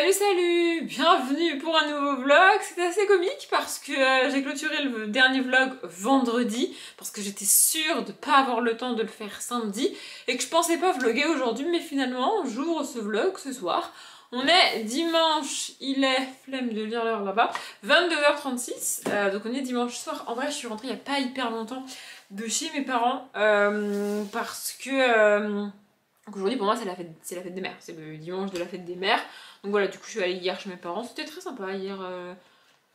Salut salut, bienvenue pour un nouveau vlog. C'est assez comique parce que j'ai clôturé le dernier vlog vendredi parce que j'étais sûre de pas avoir le temps de le faire samedi et que je pensais pas vlogger aujourd'hui, mais finalement j'ouvre ce vlog ce soir. On est dimanche, il est, flemme de lire l'heure là-bas, 22h36, donc on est dimanche soir. En vrai je suis rentrée il y a pas hyper longtemps de chez mes parents parce que aujourd'hui pour moi c'est la fête des mères, c'est le dimanche de la fête des mères. Donc voilà, du coup je suis allée hier chez mes parents, c'était très sympa hier.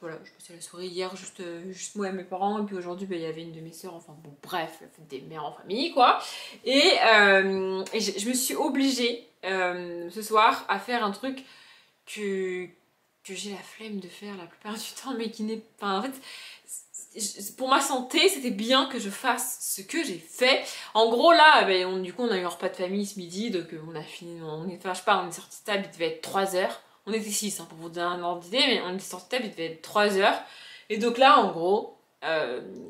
Voilà, je passais la soirée hier juste moi et mes parents, et puis aujourd'hui il y avait une de mes soeurs, enfin bon bref, la fête des mères en famille quoi. Et je me suis obligée ce soir à faire un truc que j'ai la flemme de faire la plupart du temps, mais qui n'est pas... Enfin, en fait, pour ma santé, c'était bien que je fasse ce que j'ai fait. En gros, là, du coup, on a eu un repas de famille ce midi, donc on a fini, on est sorti de table, il devait être 3h. On était 6, hein, pour vous donner un ordre d'idée, mais on est sorti de table, il devait être 3h. Et donc là, en gros,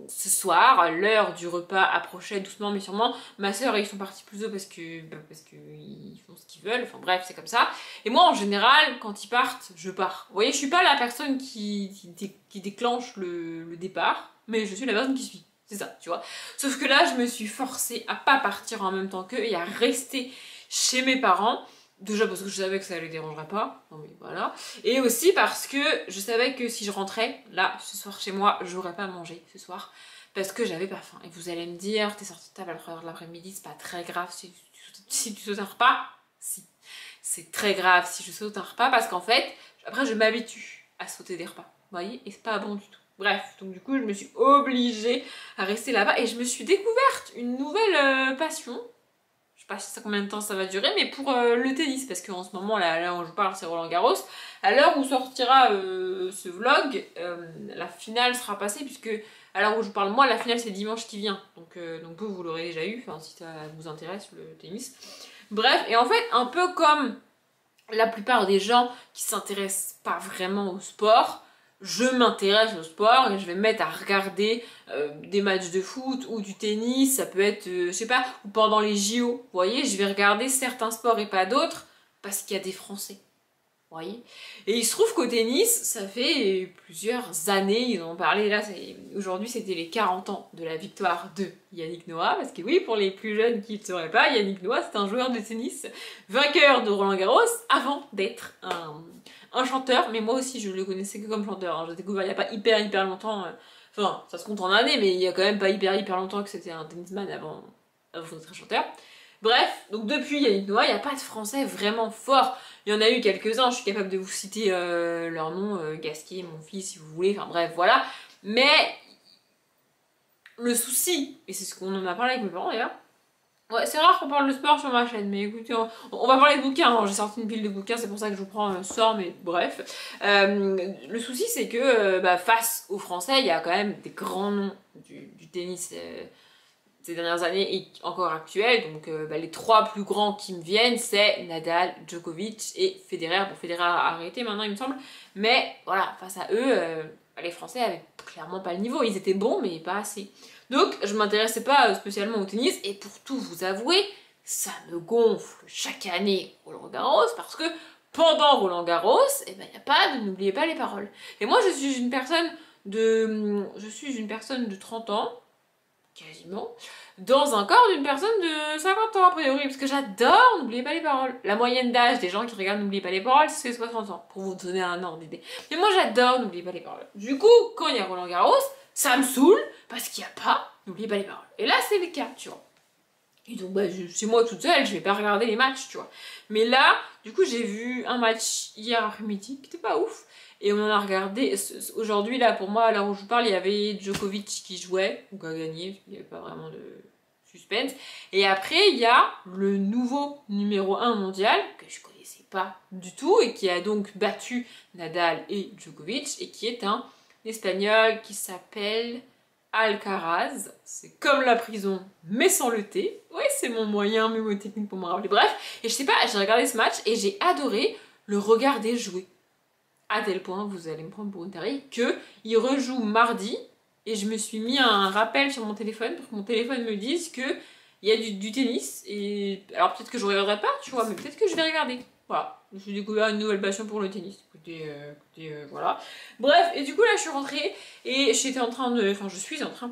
ce soir, l'heure du repas approchait doucement mais sûrement. Ma soeur et ils sont partis plus tôt parce que ils font ce qu'ils veulent, enfin bref, c'est comme ça. Et moi, en général, quand ils partent, je pars. Vous voyez, je suis pas la personne qui déclenche le départ, mais je suis la personne qui suit. C'est ça, tu vois. Sauf que là, je me suis forcée à pas partir en même temps qu'eux et à rester chez mes parents. Déjà parce que je savais que ça les dérangerait pas, non mais voilà. Et aussi parce que je savais que si je rentrais, là, ce soir chez moi, j'aurais pas mangé ce soir. Parce que j'avais pas faim. Et vous allez me dire, t'es sortie de table à 3h de l'après-midi, c'est pas très grave si tu sautes un repas. Si. C'est très grave si je saute un repas parce qu'en fait, après je m'habitue à sauter des repas. Vous voyez? Et c'est pas bon du tout. Bref, donc du coup je me suis obligée à rester là-bas et je me suis découverte une nouvelle passion. Je sais pas si ça combien de temps ça va durer, mais pour le tennis, parce qu'en ce moment, là où je parle, c'est Roland Garros. À l'heure où sortira ce vlog, la finale sera passée, puisque à l'heure où je parle, moi, la finale c'est dimanche qui vient. Donc vous l'aurez déjà eu, enfin, si ça vous intéresse, le tennis. Bref, et en fait, un peu comme la plupart des gens qui s'intéressent pas vraiment au sport, je m'intéresse au sport et je vais me mettre à regarder des matchs de foot ou du tennis, ça peut être, je sais pas, ou pendant les JO, vous voyez, je vais regarder certains sports et pas d'autres parce qu'il y a des Français, vous voyez. Et il se trouve qu'au tennis, ça fait plusieurs années, ils en ont parlé, là, aujourd'hui c'était les 40 ans de la victoire de Yannick Noah, parce que oui, pour les plus jeunes qui ne le sauraient pas, Yannick Noah c'est un joueur de tennis, vainqueur de Roland Garros, avant d'être un chanteur, mais moi aussi je le connaissais que comme chanteur, hein. J'ai découvert il n'y a pas hyper longtemps, enfin ça se compte en années, mais il y a quand même pas hyper longtemps que c'était un tennisman avant d'être un chanteur. Bref, donc depuis Yannick Noah, il n'y a pas de français vraiment fort. Il y en a eu quelques-uns, je suis capable de vous citer leur nom, Gasquet, mon fils si vous voulez, enfin bref, voilà. Mais le souci, et c'est ce qu'on en a parlé avec mes parents d'ailleurs, ouais, c'est rare qu'on parle de sport sur ma chaîne, mais écoutez, on va parler de bouquins, hein. J'ai sorti une pile de bouquins, c'est pour ça que je vous prends ce soir, mais bref. Le souci, c'est que face aux Français, il y a quand même des grands noms du tennis ces dernières années et encore actuels. Donc les trois plus grands qui me viennent, c'est Nadal, Djokovic et Federer. Bon, Federer a arrêté maintenant, il me semble, mais voilà, face à eux, les Français avaient clairement pas le niveau. Ils étaient bons, mais pas assez. Donc je m'intéressais pas spécialement au tennis et pour tout vous avouer, ça me gonfle chaque année Roland Garros parce que pendant Roland Garros, il n'y a pas de n'oubliez pas les paroles. Et moi je suis une personne de 30 ans, quasiment, dans un corps d'une personne de 50 ans a priori, parce que j'adore N'oubliez pas les paroles. La moyenne d'âge des gens qui regardent N'oubliez pas les paroles, c'est 60 ans, pour vous donner un ordre d'idée. Mais moi j'adore N'oubliez pas les paroles. Du coup, quand il y a Roland Garros, ça me saoule, parce qu'il n'y a pas N'oubliez pas les paroles. Et là, c'est le cas, tu vois. Et donc, chez moi toute seule, je vais pas regarder les matchs, tu vois. Mais là, du coup, j'ai vu un match hier après-midi qui était pas ouf. Et on en a regardé. Aujourd'hui, là, pour moi, là où je vous parle, il y avait Djokovic qui jouait, donc a gagné, il n'y avait pas vraiment de suspense. Et après, il y a le nouveau numéro 1 mondial, que je connaissais pas du tout, et qui a donc battu Nadal et Djokovic, et qui est un Espagnol qui s'appelle Alcaraz. C'est comme la prison, mais sans le T. Oui, c'est mon moyen mémotechnique pour me rappeler. Bref, et je sais pas, j'ai regardé ce match et j'ai adoré le regarder jouer. À tel point, vous allez me prendre pour une tarée, qu'il rejoue mardi et je me suis mis un rappel sur mon téléphone pour que mon téléphone me dise qu'il y a du tennis. Et alors peut-être que je regarderai pas, tu vois, mais peut-être que je vais regarder. Voilà, je me suis découvert une nouvelle passion pour le tennis. Voilà. Bref, et du coup là je suis rentrée et j'étais en train de... Enfin je suis en train...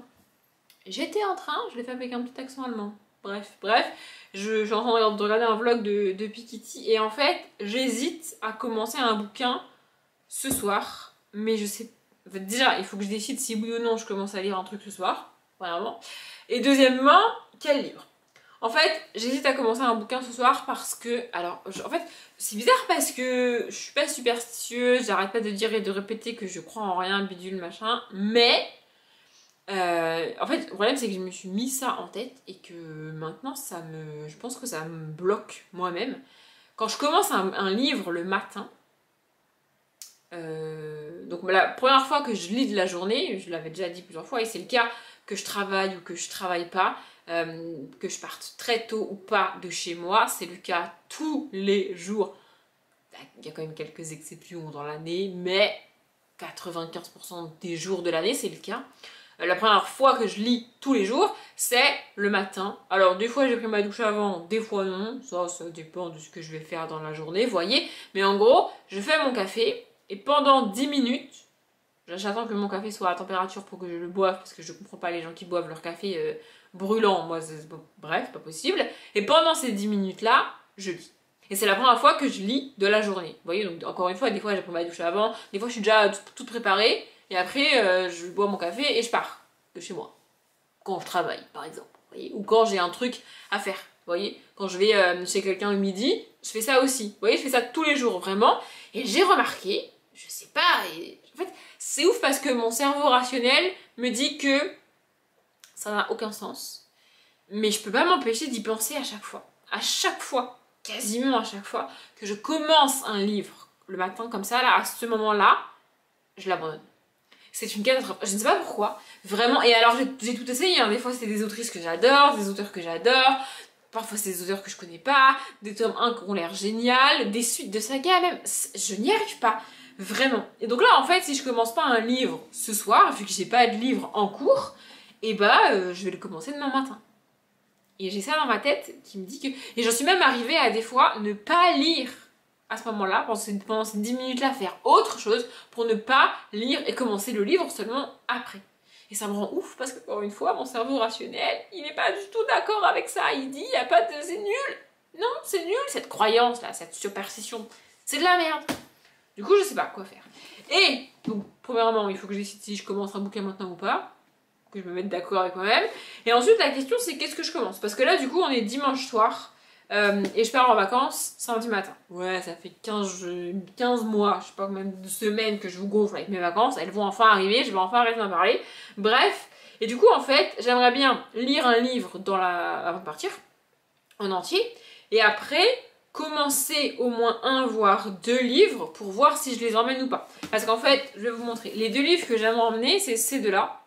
J'étais en train, je l'ai fait avec un petit accent allemand. Bref, je suis en train de regarder un vlog de Piketty et en fait j'hésite à commencer un bouquin ce soir, mais je sais... En fait, déjà, il faut que je décide si oui ou non je commence à lire un truc ce soir, vraiment. Et deuxièmement, quel livre? En fait, j'hésite à commencer un bouquin ce soir parce que... Alors, en fait, c'est bizarre parce que je suis pas superstitieuse, j'arrête pas de dire et de répéter que je crois en rien, bidule, machin, mais... en fait, le problème c'est que je me suis mis ça en tête et que maintenant, je pense que ça me bloque moi-même. Quand je commence un livre le matin, donc la première fois que je lis de la journée, je l'avais déjà dit plusieurs fois, et c'est le cas que je travaille ou que je travaille pas, que je parte très tôt ou pas de chez moi, c'est le cas tous les jours. Il y a quand même quelques exceptions dans l'année, mais 95% des jours de l'année, c'est le cas. La première fois que je lis tous les jours, c'est le matin. Alors des fois j'ai pris ma douche avant, des fois non, ça dépend de ce que je vais faire dans la journée, vous voyez. Mais en gros, je fais mon café, et pendant 10 minutes, j'attends que mon café soit à température pour que je le boive, parce que je comprends pas les gens qui boivent leur café brûlant, moi, bref, pas possible. Et pendant ces 10 minutes-là, je lis. Et c'est la première fois que je lis de la journée. Vous voyez, donc encore une fois, des fois j'ai pris ma douche avant, des fois je suis déjà toute préparée, et après je bois mon café et je pars de chez moi. Quand je travaille, par exemple, vous voyez, ou quand j'ai un truc à faire. Vous voyez, quand je vais chez quelqu'un le midi, je fais ça aussi. Vous voyez, je fais ça tous les jours, vraiment. Et j'ai remarqué, je sais pas, en fait, c'est ouf parce que mon cerveau rationnel me dit que ça n'a aucun sens. Mais je peux pas m'empêcher d'y penser à chaque fois. À chaque fois, quasiment à chaque fois, que je commence un livre le matin comme ça, là, à ce moment-là, je l'abandonne. C'est une catastrophe. Je ne sais pas pourquoi. Vraiment. Et alors, j'ai tout essayé. Hein. Des fois, c'est des autrices que j'adore, des auteurs que j'adore. Parfois, c'est des auteurs que je connais pas. Des tomes 1 qui ont l'air génial. Des suites de sagas, même. Je n'y arrive pas. Vraiment. Et donc là, en fait, si je commence pas un livre ce soir, vu que j'ai pas de livre en cours, et je vais le commencer demain matin. Et j'ai ça dans ma tête qui me dit que... Et j'en suis même arrivée à des fois ne pas lire à ce moment-là, pendant ces 10 minutes-là, faire autre chose pour ne pas lire et commencer le livre seulement après. Et ça me rend ouf parce que, encore une fois, mon cerveau rationnel, il n'est pas du tout d'accord avec ça. Il dit, il n'y a pas de... c'est nul. Non, c'est nul, cette croyance-là, cette superstition. C'est de la merde. Du coup, je sais pas quoi faire. Et, donc, premièrement, il faut que je décide si je commence un bouquin maintenant ou pas. Que je me mette d'accord avec moi-même. Et ensuite, la question, c'est qu'est-ce que je commence? Parce que là, du coup, on est dimanche soir. Et je pars en vacances samedi matin. Ouais, ça fait 15 mois, je sais pas combien de semaines que je vous gonfle avec mes vacances. Elles vont enfin arriver, je vais enfin arrêter d'en parler. Bref, et du coup, en fait, j'aimerais bien lire un livre avant de partir, en entier. Et après, commencer au moins un, voire 2 livres pour voir si je les emmène ou pas. Parce qu'en fait, je vais vous montrer. Les 2 livres que j'aimerais emmener, c'est ces deux-là.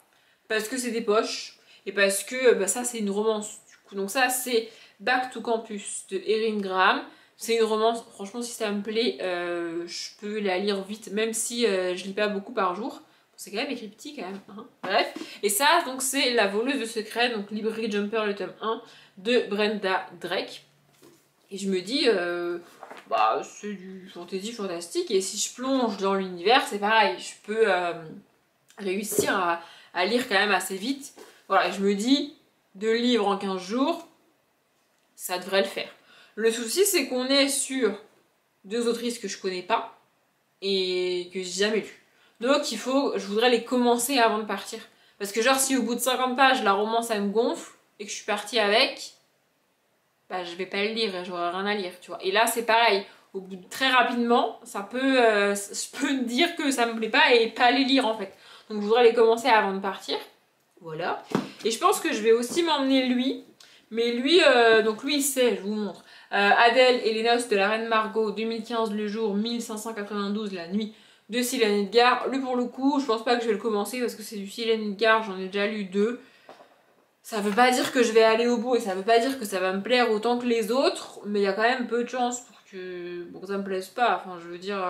Parce que c'est des poches. Et parce que ça, c'est une romance. Du coup, donc ça, c'est... Back to Campus de Erin Graham. C'est une romance, franchement si ça me plaît, je peux la lire vite, même si je lis pas beaucoup par jour. C'est quand même écrit petit quand même. Hein. Bref. Et ça, donc c'est La voleuse de secrets, donc Librairie Jumper, le tome 1 de Brenda Drake. Et je me dis, c'est du fantasy fantastique, et si je plonge dans l'univers, c'est pareil, je peux réussir à lire quand même assez vite. Voilà, et je me dis, 2 livres en 15 jours, ça devrait le faire. Le souci, c'est qu'on est sur 2 autrices que je connais pas et que j'ai jamais lues. Donc je voudrais les commencer avant de partir. Parce que genre, si au bout de 50 pages, la romance, elle me gonfle et que je suis partie avec, je vais pas le lire et j'aurai rien à lire, tu vois. Et là, c'est pareil. Très rapidement, je peux me dire que ça me plaît pas et pas les lire en fait. Donc je voudrais les commencer avant de partir. Voilà. Et je pense que je vais aussi m'emmener lui. Mais lui, c'est, je vous montre, Adèle et les noces de la Reine Margot, 2015 le jour, 1592 la nuit, de Silène Edgar. Lui pour le coup, je pense pas que je vais le commencer parce que c'est du Silène Edgar, j'en ai déjà lu 2. Ça veut pas dire que je vais aller au bout et ça veut pas dire que ça va me plaire autant que les autres, mais il y a quand même peu de chance pour que ça me plaise pas. Enfin, je veux dire,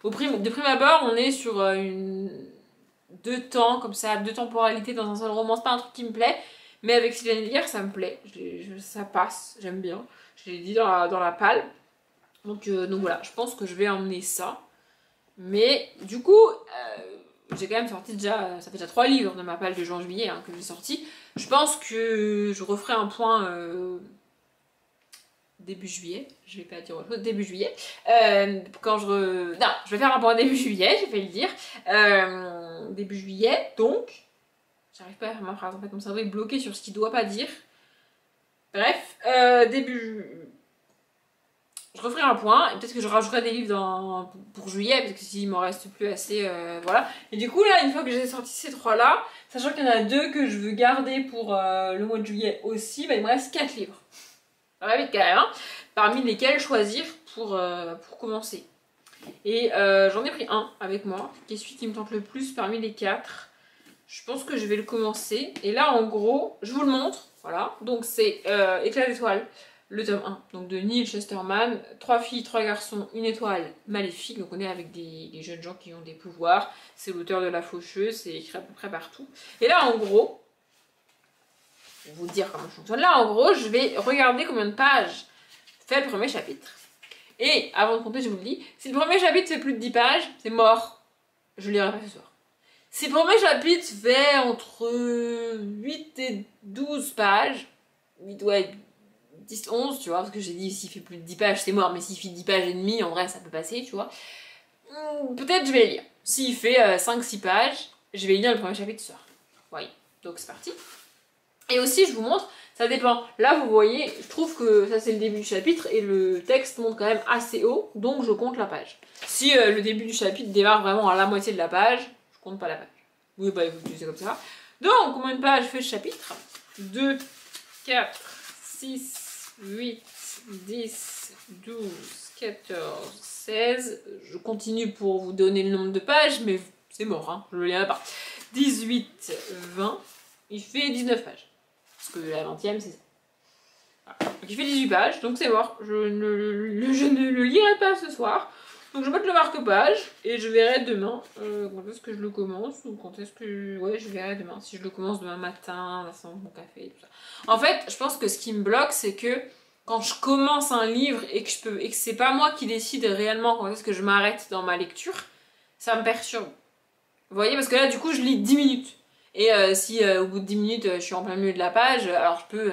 de prime abord, on est sur 2 temps, comme ça, 2 temporalités dans un seul roman, c'est pas un truc qui me plaît. Mais avec Silène Edgar, ça me plaît. Ça passe, j'aime bien. Je l'ai dit dans la palle. Donc voilà, je pense que je vais emmener ça. Mais du coup, j'ai quand même sorti déjà, ça fait déjà 3 livres de ma palle de juin-juillet hein, que j'ai sorti. Je pense que je referai un point début juillet, je vais pas dire autre chose, début juillet. Quand non, je vais faire un point début juillet, j'ai failli le dire. Début juillet, donc, j'arrive pas à faire ma phrase, en fait mon cerveau est bloqué sur ce qu'il doit pas dire. Bref, je referai un point, et peut-être que je rajouterai des livres pour juillet, parce que s'il m'en reste plus assez, voilà. Et du coup là, une fois que j'ai sorti ces 3-là, sachant qu'il y en a 2 que je veux garder pour le mois de juillet aussi, bah, il me reste 4 livres. Ça va vite quand même, hein, parmi lesquels choisir pour commencer. Et j'en ai pris un avec moi, qui est celui qui me tente le plus parmi les 4. Je pense que je vais le commencer. Et là, en gros, je vous le montre. Voilà. Donc, c'est Éclat d'étoiles, le tome 1. Donc, de Neil Chesterman. 3 filles, 3 garçons, une étoile maléfique. Donc, on est avec des jeunes gens qui ont des pouvoirs. C'est l'auteur de La Faucheuse. C'est écrit à peu près partout. Et là, en gros, je vais vous dire comment je fonctionne. Là, en gros, je vais regarder combien de pages fait le premier chapitre. Et avant de compter, je vous le dis, si le premier chapitre fait plus de 10 pages, c'est mort. Je lirai pas ce soir. Si le premier chapitre fait entre 8 et 12 pages, 8, ouais, 10, 11, tu vois, parce que j'ai dit s'il fait plus de 10 pages, c'est mort, mais s'il fait 10 pages et demie, en vrai, ça peut passer, tu vois. Peut-être je vais les lire. S'il fait 5-6 pages, je vais lire le premier chapitre ce soir. Oui, donc c'est parti. Et aussi, je vous montre, ça dépend. Là, vous voyez, je trouve que ça c'est le début du chapitre et le texte monte quand même assez haut, donc je compte la page. Si le début du chapitre démarre vraiment à la moitié de la page, je compte pas la page. Oui, bah écoutez, c'est comme ça. Donc, combien de pages fait ce chapitre? 2, 4, 6, 8, 10, 12, 14, 16. Je continue pour vous donner le nombre de pages, mais c'est mort, hein, je le lirai pas. 18, 20, il fait 19 pages. Parce que la 20e, c'est ça. Voilà. Donc il fait 18 pages, donc c'est mort. Je ne le lirai pas ce soir. Donc je vais mettre le marque-page et je verrai demain quand est-ce que je le commence ou quand est-ce que... Ouais, je verrai demain. Si je le commence demain matin, en faisant mon café et tout ça. En fait, je pense que ce qui me bloque, c'est que quand je commence un livre et que c'est pas moi qui décide réellement quand est-ce que je m'arrête dans ma lecture, ça me perturbe. Vous voyez, parce que là, du coup, je lis 10 minutes. Et si au bout de 10 minutes je suis en plein milieu de la page, alors je peux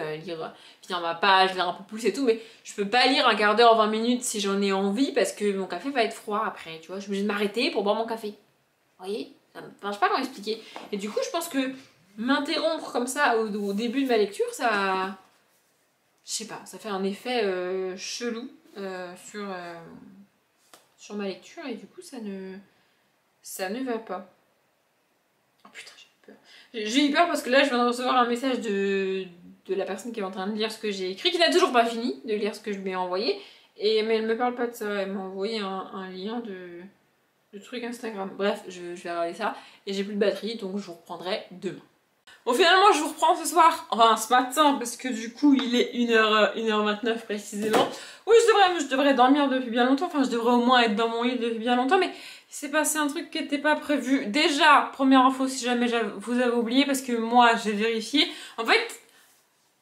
finir ma page, lire un peu plus et tout, mais je peux pas lire un quart d'heure, 20 minutes si j'en ai envie parce que mon café va être froid après, tu vois, je suis obligée de m'arrêter pour boire mon café. Vous voyez, enfin, je sais pas comment expliquer. Et du coup, je pense que m'interrompre comme ça au début de ma lecture, ça. Je sais pas, ça fait un effet chelou sur ma lecture et du coup, ça ne va pas. Oh putain, j'ai eu peur parce que là je viens de recevoir un message de la personne qui est en train de lire ce que j'ai écrit, qui n'a toujours pas fini de lire ce que je lui ai envoyé. Mais elle me parle pas de ça, elle m'a envoyé un lien de truc Instagram. Bref, je vais regarder ça. Et j'ai plus de batterie, donc je vous reprendrai demain. Bon, finalement, je vous reprends ce soir, enfin ce matin, parce que du coup, il est 1h29 précisément. Oui, je devrais dormir depuis bien longtemps, enfin, je devrais au moins être dans mon lit depuis bien longtemps, mais il s'est passé un truc qui n'était pas prévu. Déjà, première info, si jamais vous avez oublié, parce que moi, j'ai vérifié. En fait,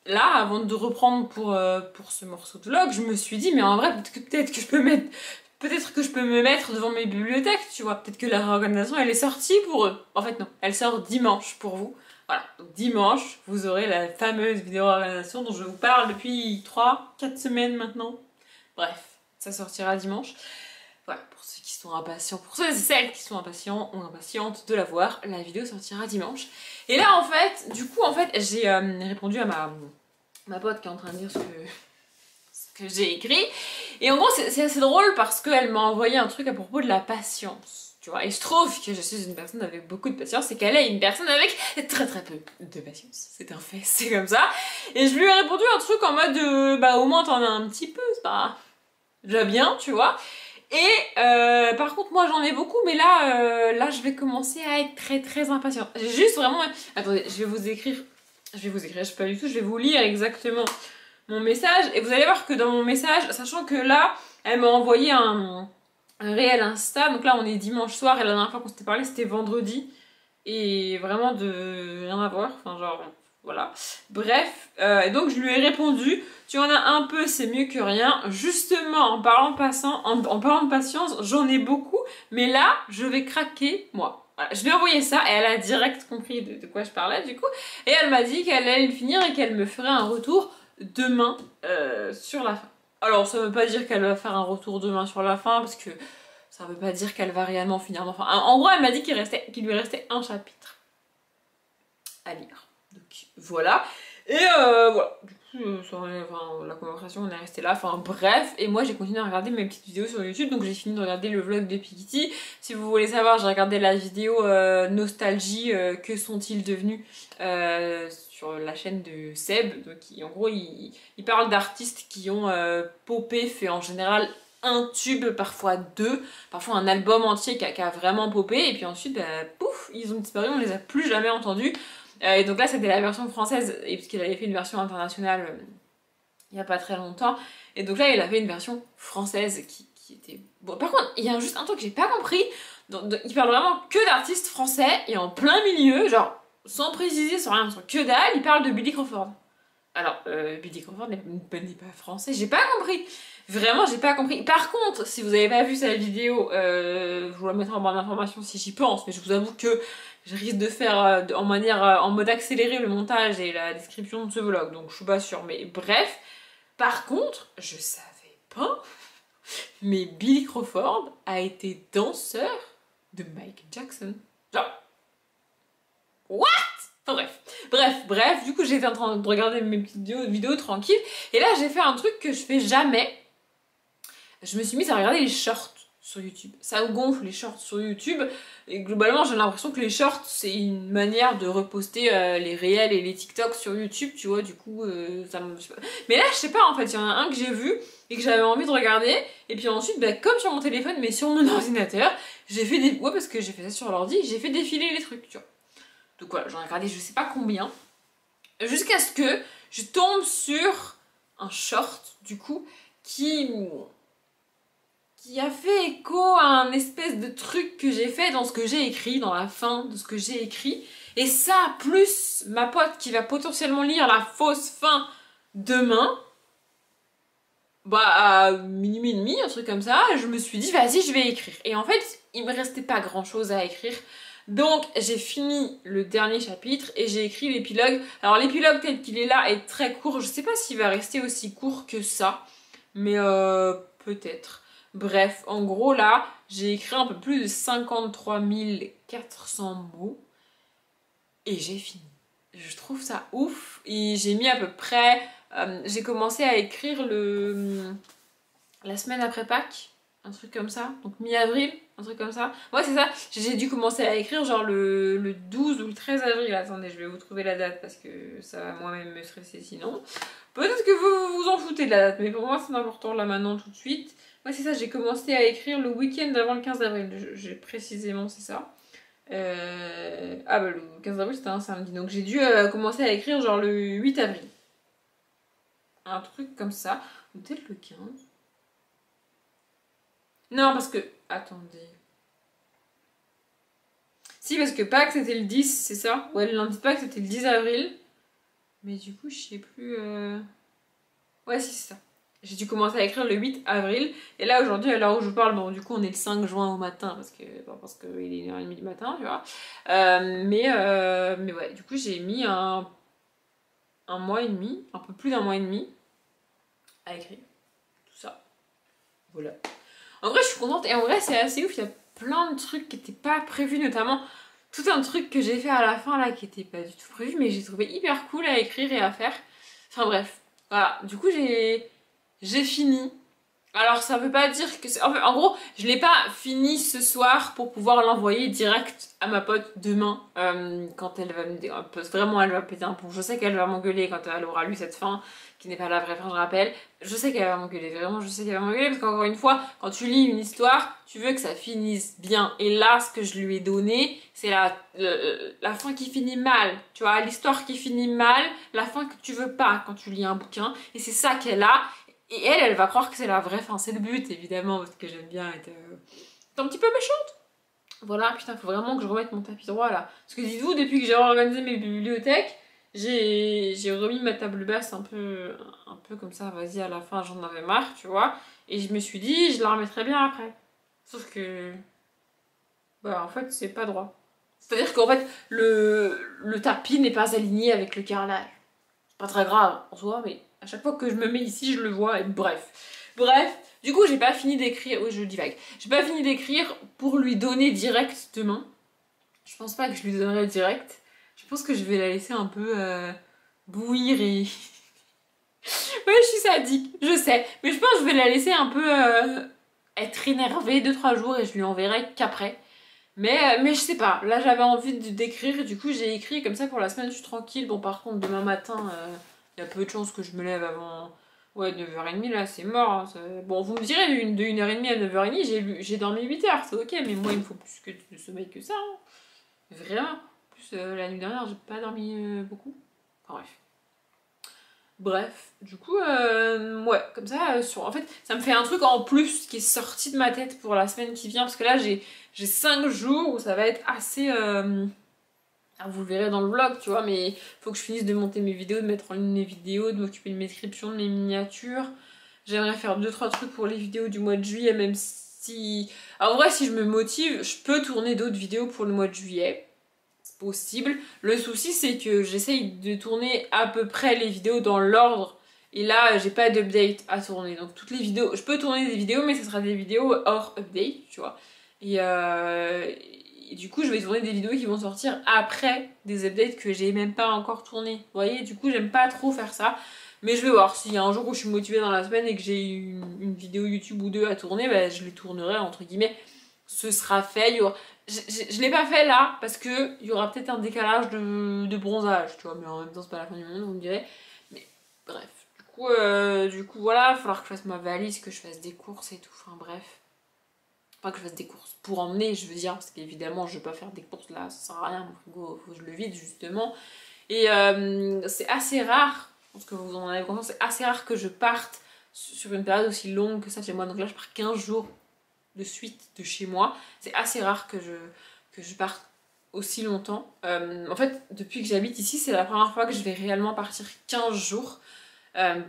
là, avant de reprendre pour ce morceau de vlog, je me suis dit, mais en vrai, peut-être que je peux me mettre devant mes bibliothèques, tu vois. Peut-être que la réorganisation, elle est sortie pour eux. En fait, non, elle sort dimanche pour vous. Voilà, donc dimanche, vous aurez la fameuse vidéo organisation dont je vous parle depuis 3-4 semaines maintenant. Bref, ça sortira dimanche. Voilà, pour ceux qui sont impatients, pour ceux et celles qui sont impatients ou impatientes de la voir, la vidéo sortira dimanche. Et là, en fait, du coup, j'ai répondu à ma pote qui est en train de dire ce que j'ai écrit. Et en gros, c'est assez drôle parce qu'elle m'a envoyé un truc à propos de la patience. Tu vois, et je trouve que je suis une personne avec beaucoup de patience et qu'elle est une personne avec très très peu de patience. C'est un fait, c'est comme ça. Et je lui ai répondu un truc en mode bah au moins t'en as un petit peu, c'est pas déjà bien, tu vois. Et par contre moi j'en ai beaucoup, mais là je vais commencer à être très très impatiente. J'ai juste vraiment... Attendez, je vais vous écrire, je sais pas du tout, je vais vous lire exactement mon message. Et vous allez voir que dans mon message, sachant que là, elle m'a envoyé un réel Insta, donc là on est dimanche soir et la dernière fois qu'on s'était parlé c'était vendredi et vraiment de rien à voir, enfin genre voilà, bref, Et donc je lui ai répondu, tu en as un peu, c'est mieux que rien. Justement, en parlant de patience, j'en ai beaucoup, mais là, je vais craquer, moi. Voilà, je lui ai envoyé ça et elle a direct compris de quoi je parlais du coup. Et elle m'a dit qu'elle allait le finir et qu'elle me ferait un retour demain sur la fin. Alors ça veut pas dire qu'elle va faire un retour demain sur la fin parce que ça veut pas dire qu'elle va réellement finir. Enfin, en gros, elle m'a dit qu'il lui restait un chapitre à lire. Donc voilà. Et voilà. Du coup, la conversation on est resté là. Enfin bref. Et moi j'ai continué à regarder mes petites vidéos sur YouTube. Donc j'ai fini de regarder le vlog de Piketty. Si vous voulez savoir, j'ai regardé la vidéo Nostalgie, que sont-ils devenus sur la chaîne de Seb. Donc en gros, il parle d'artistes qui ont popé, fait en général un tube, parfois deux, parfois un album entier qui a vraiment popé. Et puis ensuite, bah, pouf, ils ont disparu, on les a plus jamais entendus. Et donc là, c'était la version française, et puisqu'il avait fait une version internationale il n'y a pas très longtemps. Et donc là, il a fait une version française qui était... Bon, par contre, il y a juste un truc que j'ai pas compris. Il parle vraiment que d'artistes français, et en plein milieu, genre, sans préciser, sans rien, sans que dalle, il parle de Billy Crawford. Alors, Billy Crawford n'est pas français, j'ai pas compris. Vraiment, j'ai pas compris. Par contre, si vous avez pas vu sa vidéo, je vous la mettrai en barre d'informations si j'y pense, mais je vous avoue que je risque de faire en mode accéléré le montage et la description de ce vlog, donc je suis pas sûre. Mais bref, par contre, je savais pas, mais Billy Crawford a été danseur de Michael Jackson. Genre, what? Enfin bref, du coup j'étais en train de regarder mes petites vidéos tranquilles, et là j'ai fait un truc que je fais jamais. Je me suis mise à regarder les shorts sur YouTube. Ça gonfle les shorts sur YouTube, et globalement j'ai l'impression que les shorts c'est une manière de reposter les réels et les TikTok sur YouTube, tu vois, du coup ça me... Mais là je sais pas, en fait, il y en a un que j'ai vu et que j'avais envie de regarder, et puis ensuite, bah, comme sur mon téléphone mais sur mon ordinateur, j'ai fait des... Ouais, parce que j'ai fait ça sur l'ordi, j'ai fait défiler les trucs, tu vois. Donc voilà, j'en ai regardé je sais pas combien, jusqu'à ce que je tombe sur un short, du coup, qui a fait écho à un espèce de truc que j'ai fait dans ce que j'ai écrit, dans la fin de ce que j'ai écrit. Et ça, plus ma pote qui va potentiellement lire la fausse fin demain, bah à minuit et demi, un truc comme ça, je me suis dit, vas-y, je vais écrire. Et en fait, il me restait pas grand-chose à écrire. Donc j'ai fini le dernier chapitre et j'ai écrit l'épilogue. Alors l'épilogue tel qu'il est là est très court, je sais pas s'il va rester aussi court que ça, mais peut-être. Bref, en gros là, j'ai écrit un peu plus de 53 400 mots et j'ai fini. Je trouve ça ouf, et j'ai mis à peu près... j'ai commencé à écrire la semaine après Pâques, un truc comme ça, donc mi-avril, un truc comme ça. Ouais, c'est ça, j'ai dû commencer à écrire genre le 12 ou le 13 avril. Attendez, je vais vous trouver la date parce que ça va moi-même me stresser sinon. Peut-être que vous vous en foutez de la date, mais pour moi c'est important là maintenant tout de suite. Ouais, c'est ça, j'ai commencé à écrire le week-end avant le 15 avril, j'ai précisément, c'est ça. Ah bah le 15 avril c'était un samedi, donc j'ai dû commencer à écrire genre le 8 avril. Un truc comme ça, ou peut-être le 15. Non, parce que... Attendez. Si, parce que Pâques, c'était le 10, c'est ça? Ouais, le lundi de Pâques, c'était le 10 avril. Mais du coup, je sais plus... Ouais, si, c'est ça. J'ai dû commencer à écrire le 8 avril. Et là, aujourd'hui, à l'heure où je vous parle, bon, du coup, on est le 5 juin au matin, parce qu'il est 1h30 du matin, tu vois. Mais ouais, du coup, j'ai mis un mois et demi, un peu plus d'un mois et demi, à écrire tout ça. Voilà. En vrai, je suis contente, et en vrai, c'est assez ouf, il y a plein de trucs qui n'étaient pas prévus, notamment tout un truc que j'ai fait à la fin, là, qui n'était pas du tout prévu, mais j'ai trouvé hyper cool à écrire et à faire. Enfin bref, voilà, du coup, j'ai fini. Alors, ça veut pas dire que... En gros, je l'ai pas fini ce soir pour pouvoir l'envoyer direct à ma pote demain, quand elle va me dire... Vraiment, elle va péter un plomb. Je sais qu'elle va m'engueuler quand elle aura lu cette fin, qui n'est pas la vraie fin, je rappelle. Je sais qu'elle va m'engueuler, vraiment, je sais qu'elle va m'engueuler, parce qu'encore une fois, quand tu lis une histoire, tu veux que ça finisse bien. Et là, ce que je lui ai donné, c'est la fin qui finit mal. Tu vois, l'histoire qui finit mal, la fin que tu veux pas quand tu lis un bouquin. Et c'est ça qu'elle a. Et elle va croire que c'est la vraie fin, c'est le but évidemment, parce que j'aime bien être un petit peu méchante. Voilà, putain, faut vraiment que je remette mon tapis droit là. Parce que dites-vous, depuis que j'ai organisé mes bibliothèques, j'ai remis ma table basse un peu comme ça, vas-y, à la fin j'en avais marre, tu vois. Et je me suis dit, je la remettrai bien après. Sauf que, bah en fait, c'est pas droit. C'est-à-dire qu'en fait, le tapis n'est pas aligné avec le carrelage. C'est pas très grave en soi, mais à chaque fois que je me mets ici, je le vois, et bref. Bref, du coup, j'ai pas fini d'écrire, oui, je divague. J'ai pas fini d'écrire pour lui donner direct demain. Je pense pas que je lui donnerai direct. Je pense que je vais la laisser un peu bouillir et... Ouais, je suis sadique, je sais. Mais je pense que je vais la laisser un peu être énervée 2-3 jours et je lui enverrai qu'après. Mais je sais pas, là j'avais envie d'écrire et du coup j'ai écrit comme ça pour la semaine, je suis tranquille. Bon, par contre, demain matin, il y a peu de chances que je me lève avant... Ouais, 9h30 là, c'est mort. Hein, bon, vous me direz, de 1h30 à 9h30, j'ai dormi 8h, c'est ok, mais moi il me faut plus de sommeil que ça. Hein. Vraiment. En plus, la nuit dernière, j'ai pas dormi beaucoup. Enfin, bref. Bref, du coup, ouais, comme ça, en fait, ça me fait un truc en plus qui est sorti de ma tête pour la semaine qui vient, parce que là, j'ai 5 jours où ça va être assez... vous le verrez dans le vlog, tu vois, mais faut que je finisse de monter mes vidéos, de mettre en ligne mes vidéos, de m'occuper de mes descriptions, de mes miniatures. J'aimerais faire 2-3 trucs pour les vidéos du mois de juillet, même si... Alors, en vrai, si je me motive, je peux tourner d'autres vidéos pour le mois de juillet. C'est possible. Le souci, c'est que j'essaye de tourner à peu près les vidéos dans l'ordre. Et là, j'ai pas d'update à tourner. Donc, toutes les vidéos... Je peux tourner des vidéos, mais ce sera des vidéos hors update, tu vois. Et du coup, je vais tourner des vidéos qui vont sortir après des updates que j'ai même pas encore tournées. Vous voyez, du coup, j'aime pas trop faire ça. Mais je vais voir, s'il y a un jour où je suis motivée dans la semaine et que j'ai une vidéo YouTube ou deux à tourner, bah, je les tournerai, entre guillemets. Ce sera fait. Je l'ai pas fait là, parce qu'il y aura peut-être un décalage de bronzage, tu vois. Mais en même temps, c'est pas la fin du monde, vous me direz. Mais bref. Du coup, voilà, il va falloir que je fasse ma valise, que je fasse des courses et tout. Enfin, bref. Pas que je fasse des courses pour emmener, je veux dire, parce qu'évidemment, je vais pas faire des courses là, ça sert à rien. Mon frigo, faut que je le vide, justement. Et c'est assez rare, je pense que vous en avez conscience, c'est assez rare que je parte sur une période aussi longue que ça chez moi. Donc là, je pars 15 jours de suite de chez moi. C'est assez rare que je parte aussi longtemps. En fait, depuis que j'habite ici, c'est la première fois que je vais réellement partir 15 jours.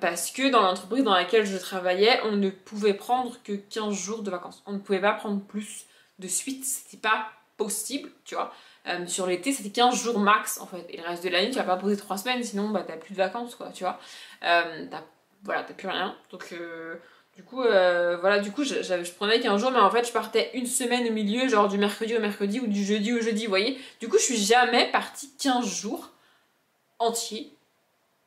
Parce que dans l'entreprise dans laquelle je travaillais, on ne pouvait prendre que 15 jours de vacances. On ne pouvait pas prendre plus de suite, c'était pas possible, tu vois. Sur l'été, c'était 15 jours max en fait. Et le reste de l'année, tu vas pas poser 3 semaines, sinon bah, t'as plus de vacances, quoi, tu vois. Voilà, t'as plus rien. Donc, voilà, du coup, je prenais 15 jours, mais en fait, je partais une semaine au milieu, genre du mercredi au mercredi ou du jeudi au jeudi, vous voyez. Du coup, je suis jamais partie 15 jours entiers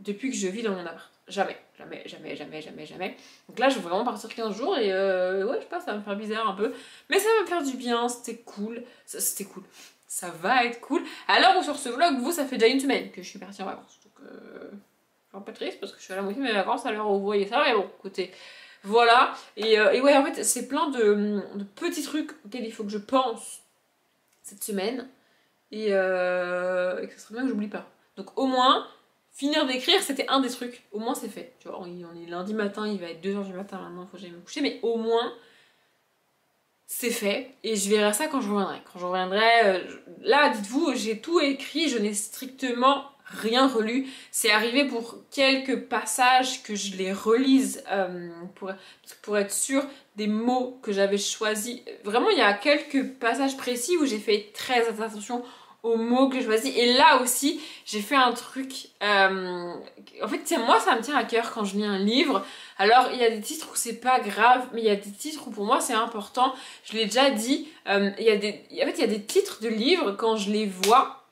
depuis que je vis dans mon appart. Jamais. Donc là, je vais vraiment partir 15 jours et ouais, je sais pas, ça va me faire bizarre un peu. Mais ça va me faire du bien, c'était cool. C'était cool. Ça va être cool. À l'heure où sur ce vlog, vous, ça fait déjà une semaine que je suis partie en vacances. Donc, je suis un peu triste parce que je suis à la moitié de mes vacances à l'heure où vous voyez ça. Mais bon, écoutez, voilà. Et ouais, en fait, c'est plein de petits trucs auxquels il faut que je pense cette semaine. Et que ce serait bien que j'oublie pas. Donc au moins... Finir d'écrire, c'était un des trucs. Au moins, c'est fait. Tu vois, on est lundi matin, il va être 2h du matin maintenant, il faut que j'aille me coucher. Mais au moins, c'est fait. Et je verrai ça quand je reviendrai. Quand je reviendrai, là, dites-vous, j'ai tout écrit, je n'ai strictement rien relu. C'est arrivé pour quelques passages que je les relise pour être sûre des mots que j'avais choisis. Vraiment, il y a quelques passages précis où j'ai fait très attention aux mots que j'ai choisis. Et là aussi, j'ai fait un truc... En fait, moi, ça me tient à cœur quand je lis un livre. Alors, il y a des titres où c'est pas grave, mais il y a des titres où pour moi, c'est important. Je l'ai déjà dit. En fait, il y a des titres de livres, quand je les vois,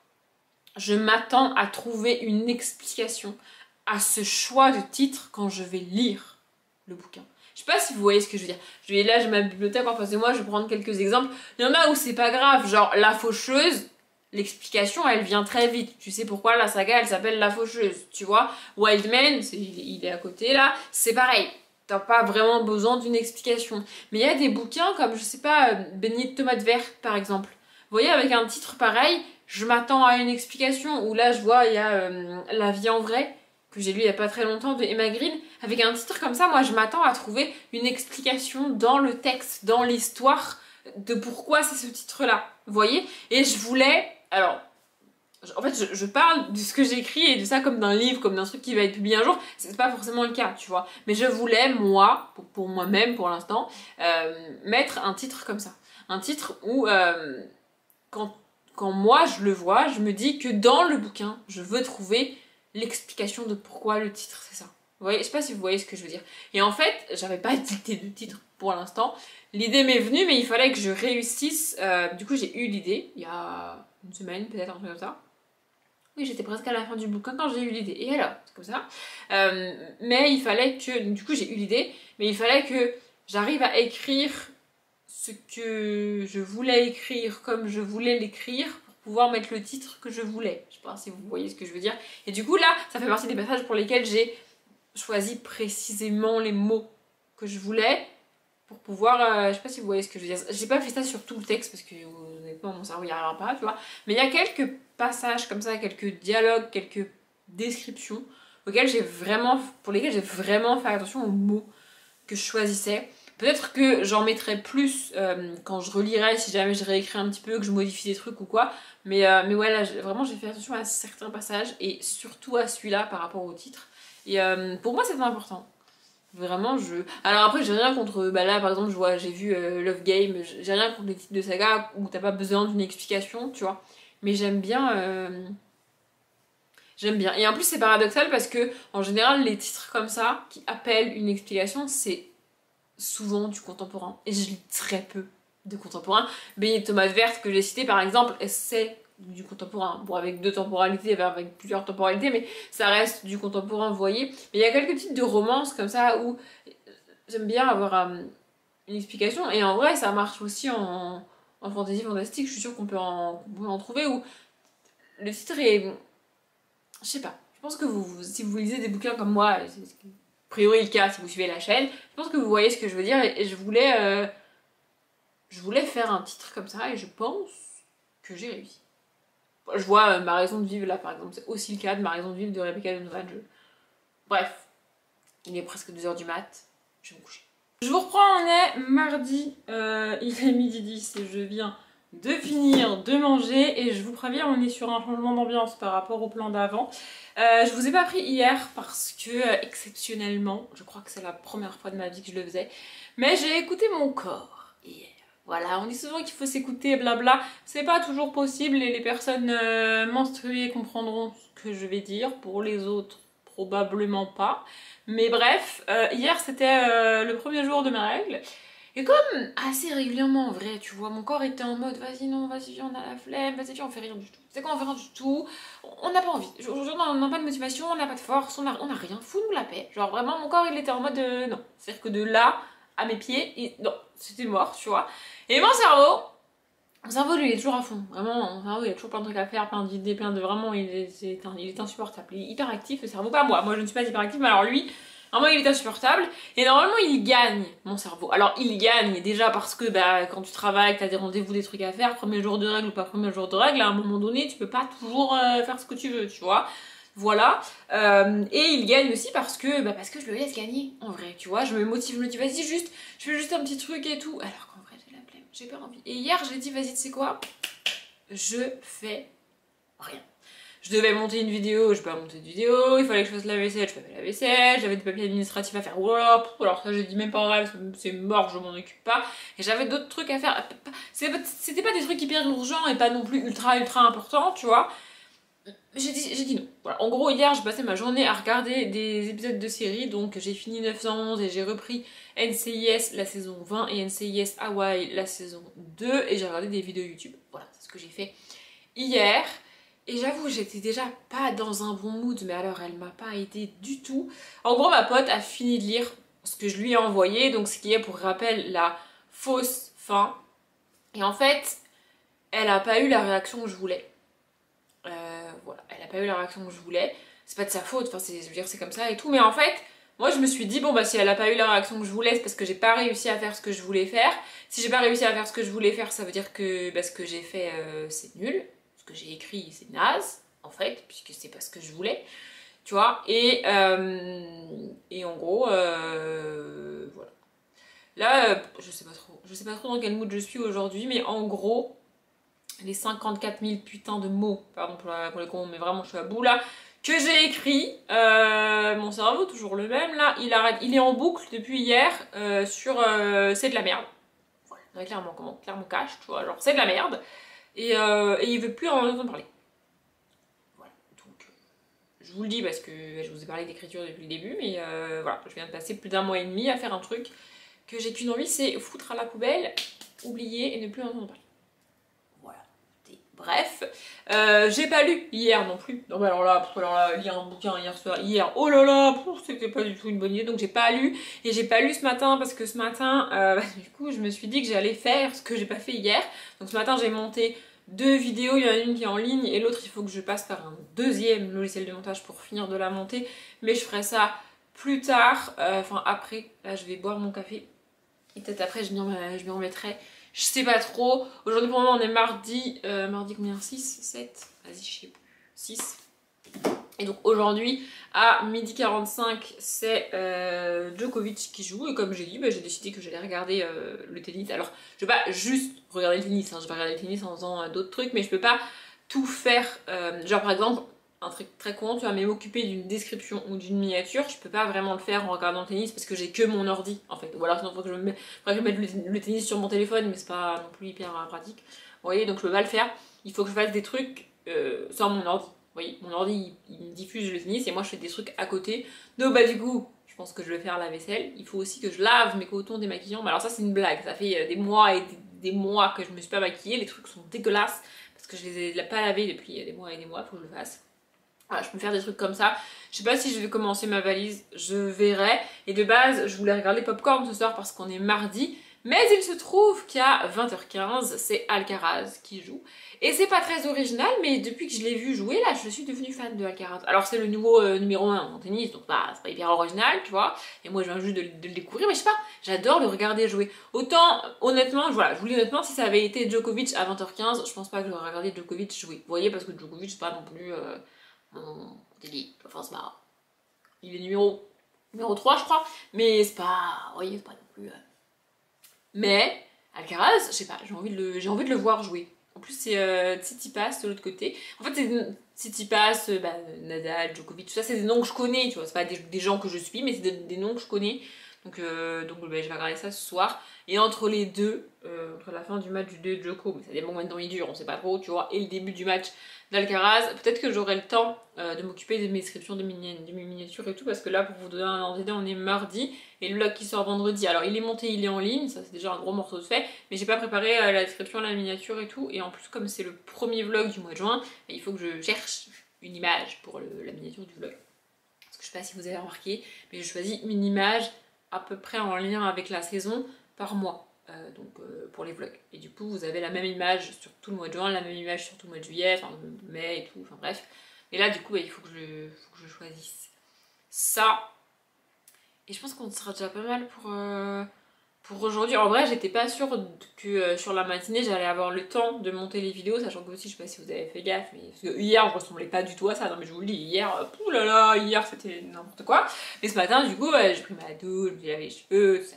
je m'attends à trouver une explication à ce choix de titre quand je vais lire le bouquin. Je sais pas si vous voyez ce que je veux dire. Là, j'ai ma bibliothèque en face de moi, je vais prendre quelques exemples. Il y en a où c'est pas grave, genre La Faucheuse. L'explication, elle vient très vite. Tu sais pourquoi la saga, elle s'appelle La Faucheuse, tu vois. Wildman, il est à côté là, c'est pareil. T'as pas vraiment besoin d'une explication. Mais il y a des bouquins comme, je sais pas, Beignet de tomates vertes, par exemple. Vous voyez, avec un titre pareil, je m'attends à une explication. Ou là, je vois, il y a La vie en vrai, que j'ai lu il y a pas très longtemps, de Emma Green. Avec un titre comme ça, moi, je m'attends à trouver une explication dans le texte, dans l'histoire, de pourquoi c'est ce titre-là. Vous voyez. Et je voulais... Alors, En fait, je parle de ce que j'écris et de ça comme d'un livre, comme d'un truc qui va être publié un jour. C'est pas forcément le cas, tu vois. Mais je voulais, moi, pour moi-même, pour l'instant, mettre un titre comme ça. Un titre où, quand, quand moi je le vois, je me dis que dans le bouquin, je veux trouver l'explication de pourquoi le titre c'est ça. Vous voyez, je sais pas si vous voyez ce que je veux dire. Et en fait, j'avais pas d'idée de titre pour l'instant. L'idée m'est venue, mais il fallait que je réussisse. Du coup, j'ai eu l'idée il y a une semaine, peut-être un truc comme ça. Oui, j'étais presque à la fin du bouquin quand j'ai eu l'idée. Et alors, c'est comme ça. Mais il fallait que. Du coup, j'ai eu l'idée, mais il fallait que j'arrive à écrire ce que je voulais écrire comme je voulais l'écrire pour pouvoir mettre le titre que je voulais. Je sais pas si vous voyez ce que je veux dire. Et du coup, là, ça fait partie des passages pour lesquels j'ai choisi précisément les mots que je voulais pour pouvoir, je sais pas si vous voyez ce que je veux dire. J'ai pas fait ça sur tout le texte parce que honnêtement mon cerveau y arrivera pas, tu vois. Mais il y a quelques passages comme ça, quelques dialogues, quelques descriptions pour lesquels j'ai vraiment fait attention aux mots que je choisissais. Peut-être que j'en mettrai plus quand je relirai, si jamais je réécris un petit peu, que je modifie des trucs ou quoi. Mais ouais, là, vraiment, j'ai fait attention à certains passages et surtout à celui-là par rapport au titre. Et pour moi, c'est important. Vraiment, je. Alors après, j'ai rien contre. Bah là, par exemple, j'ai vu Love Game, j'ai rien contre les titres de saga où t'as pas besoin d'une explication, tu vois. Mais j'aime bien. J'aime bien. Et en plus, c'est paradoxal parce que, en général, les titres comme ça, qui appellent une explication, c'est souvent du contemporain. Et je lis très peu de contemporain. Baignée de tomates vertes que j'ai cité par exemple, c'est du contemporain. Bon, avec deux temporalités, avec plusieurs temporalités, mais ça reste du contemporain, vous voyez. Mais il y a quelques types de romances comme ça où j'aime bien avoir une explication. Et en vrai, ça marche aussi en fantasy fantastique. Je suis sûre qu'on peut en trouver où le titre est. Je sais pas. Je pense que si vous lisez des bouquins comme moi, c'est a priori le cas si vous suivez la chaîne, je pense que vous voyez ce que je veux dire et je voulais faire un titre comme ça et je pense que j'ai réussi. Je vois Ma raison de vivre là par exemple, c'est aussi le cas de Ma raison de vivre de Rebecca Donovan. Bref, il est presque 2h du mat, je vais me coucher. Je vous reprends, on est mardi, il est midi 10 et je viens de finir de manger et je vous préviens, on est sur un changement d'ambiance par rapport au plan d'avant. Je vous ai pas pris hier parce que exceptionnellement, je crois que c'est la première fois de ma vie que je le faisais, mais j'ai écouté mon corps hier. Voilà, on dit souvent qu'il faut s'écouter, blabla, c'est pas toujours possible et les personnes menstruées comprendront ce que je vais dire, pour les autres probablement pas. Mais bref, hier c'était le premier jour de mes règles. Et comme assez régulièrement en vrai, tu vois, mon corps était en mode vas-y, non, vas-y, viens, on a la flemme, vas-y, viens, on fait rien du tout. C'est quoi, on fait rien du tout, on n'a pas envie. Aujourd'hui, on n'a pas de motivation, on n'a pas de force, on a rien, fous-nous la paix. Genre vraiment, mon corps il était en mode non. C'est-à-dire que de là à mes pieds, non, c'était mort, tu vois. Et mon cerveau lui il est toujours à fond, vraiment, mon cerveau il a toujours plein de trucs à faire, plein d'idées, plein de vraiment, il est insupportable, il est hyper actif le cerveau, pas moi, je ne suis pas hyper active, mais alors lui, vraiment il est insupportable, et normalement il gagne mon cerveau. Alors il gagne déjà parce que bah, quand tu travailles, que t'as des rendez-vous, des trucs à faire, premier jour de règle ou pas premier jour de règle, à un moment donné tu peux pas toujours faire ce que tu veux, tu vois. Voilà, et il gagne aussi parce que je le laisse gagner en vrai, tu vois, je me motive, je me dis vas-y juste, je fais juste un petit truc et tout, alors qu'en vrai j'ai pas envie. Et hier, j'ai dit, vas-y, tu sais quoi? Je fais rien. Je devais monter une vidéo, je peux pas monter de vidéo, il fallait que je fasse la vaisselle, je fais la vaisselle, j'avais des papiers administratifs à faire, voilà, alors ça j'ai dit même pas en rêve, c'est mort, je m'en occupe pas, et j'avais d'autres trucs à faire, c'était pas des trucs hyper urgents et pas non plus ultra importants, tu vois. J'ai dit non. Voilà. En gros, hier, j'ai passé ma journée à regarder des épisodes de séries. Donc, j'ai fini 911 et j'ai repris NCIS la saison 20 et NCIS Hawaii la saison 2. Et j'ai regardé des vidéos YouTube. Voilà, c'est ce que j'ai fait hier. Et j'avoue, j'étais déjà pas dans un bon mood, mais alors elle m'a pas aidé du tout. En gros, ma pote a fini de lire ce que je lui ai envoyé. Donc, ce qui est, pour rappel, la fausse fin. Et en fait, elle a pas eu la réaction que je voulais. Voilà, elle a pas eu la réaction que je voulais. C'est pas de sa faute, enfin, je veux dire, c'est comme ça et tout. Mais en fait, moi je me suis dit, bon bah si elle a pas eu la réaction que je voulais, c'est parce que j'ai pas réussi à faire ce que je voulais faire. Si j'ai pas réussi à faire ce que je voulais faire, ça veut dire que ce que j'ai fait c'est nul. Ce que j'ai écrit c'est naze, en fait, puisque c'est pas ce que je voulais. Tu vois, et en gros, voilà. Là, je sais pas trop dans quel mood je suis aujourd'hui, mais en gros, les 54 000 putains de mots, pardon pour les cons, mais vraiment je suis à bout là, que j'ai écrit. Mon cerveau, toujours le même là, il est en boucle depuis hier sur c'est de la merde. Voilà, clairement cash, tu vois, genre c'est de la merde. Et il veut plus en entendre parler. Voilà, donc je vous le dis parce que je vous ai parlé d'écriture depuis le début, mais voilà, je viens de passer plus d'un mois et demi à faire un truc que j'ai qu'une envie, c'est foutre à la poubelle, oublier et ne plus en entendre parler. Voilà. Bref, j'ai pas lu hier non plus. Non, mais alors là, lire un bouquin hier, oh là là, c'était pas du tout une bonne idée, donc j'ai pas lu. Et j'ai pas lu ce matin parce que ce matin, du coup, je me suis dit que j'allais faire ce que j'ai pas fait hier. Donc ce matin, j'ai monté 2 vidéos, il y en a une qui est en ligne et l'autre, il faut que je passe par un deuxième logiciel de montage pour finir de la monter. Mais je ferai ça plus tard, enfin après. Là, je vais boire mon café. Et peut-être après, je m'y remettrai. Je sais pas trop. Aujourd'hui, pour le moment, on est mardi. Mardi combien? 6, 7? Vas-y, je sais plus. 6. Et donc aujourd'hui, à 12h45, c'est Djokovic qui joue. Et comme j'ai dit, j'ai décidé que j'allais regarder le tennis. Alors, je vais pas juste regarder le tennis. Hein. Je vais regarder le tennis en faisant d'autres trucs. Mais je peux pas tout faire. Genre, par exemple, un truc très con, tu vas m'occuper d'une description ou d'une miniature, je peux pas vraiment le faire en regardant le tennis parce que j'ai que mon ordi en fait. Ou alors sinon faudrait que je mette le tennis sur mon téléphone, mais c'est pas non plus hyper pratique. Vous voyez, donc je peux pas le faire. Il faut que je fasse des trucs sans mon ordi. Vous voyez, mon ordi il me diffuse le tennis et moi je fais des trucs à côté. Donc du coup, je pense que je vais faire la vaisselle. Il faut aussi que je lave mes cotons démaquillants. Mais alors ça c'est une blague, ça fait des mois et des mois que je me suis pas maquillée. Les trucs sont dégueulasses parce que je les ai pas lavés depuis des mois et des mois, faut que je le fasse. Voilà, je peux faire des trucs comme ça. Je sais pas si je vais commencer ma valise, je verrai. Et de base, je voulais regarder Popcorn ce soir parce qu'on est mardi. Mais il se trouve qu'à 20h15, c'est Alcaraz qui joue. Et c'est pas très original, mais depuis que je l'ai vu jouer, là, je suis devenue fan de Alcaraz. Alors c'est le nouveau numéro 1 en tennis, donc bah, c'est pas hyper original, tu vois. Et moi, je viens juste de le découvrir, mais je sais pas, j'adore le regarder jouer. Autant, honnêtement, voilà, je vous dis honnêtement, si ça avait été Djokovic à 20h15, je pense pas que j'aurais regardé Djokovic jouer. Vous voyez, parce que Djokovic, c'est pas non plus... mon délit, enfin c'est pas... Il est numéro 3 je crois, mais c'est pas... Vous voyez, c'est pas non plus... Mais, Alcaraz, je sais pas, j'ai envie de le voir jouer. En plus c'est Tsitsipas de l'autre côté. En fait c'est Tsitsipas, Nadal, Djokovic, tout ça c'est des noms que je connais, tu vois, c'est pas des gens que je suis, mais c'est des noms que je connais. Donc je vais regarder ça ce soir. Et entre les deux, entre la fin du match du 2 de Djoko, mais ça dépend combien de temps il dure, on sait pas trop, tu vois, et le début du match d'Alcaraz, peut-être que j'aurai le temps de m'occuper de mes descriptions de mes miniatures et tout, parce que là, pour vous donner un ordre d'idée, on est mardi, et le vlog qui sort vendredi. Alors il est monté, il est en ligne, ça c'est déjà un gros morceau de fait, mais j'ai pas préparé la description, la miniature et tout, et en plus comme c'est le premier vlog du mois de juin, il faut que je cherche une image pour la miniature du vlog. Parce que je sais pas si vous avez remarqué, mais je choisis une image à peu près en lien avec la saison par mois, pour les vlogs. Et du coup, vous avez la même image sur tout le mois de juin, la même image sur tout le mois de juillet, enfin mai et tout, enfin bref. Et là, du coup, il faut que je choisisse ça. Et je pense qu'on sera déjà pas mal pour aujourd'hui. En vrai, j'étais pas sûre que sur la matinée, j'allais avoir le temps de monter les vidéos, sachant que aussi, je sais pas si vous avez fait gaffe, mais parce que hier, je ressemblais pas du tout à ça. Non, mais je vous le dis, hier, poulala, hier, c'était n'importe quoi. Mais ce matin, du coup, j'ai pris ma douche, je me suis lavé les cheveux, tout ça.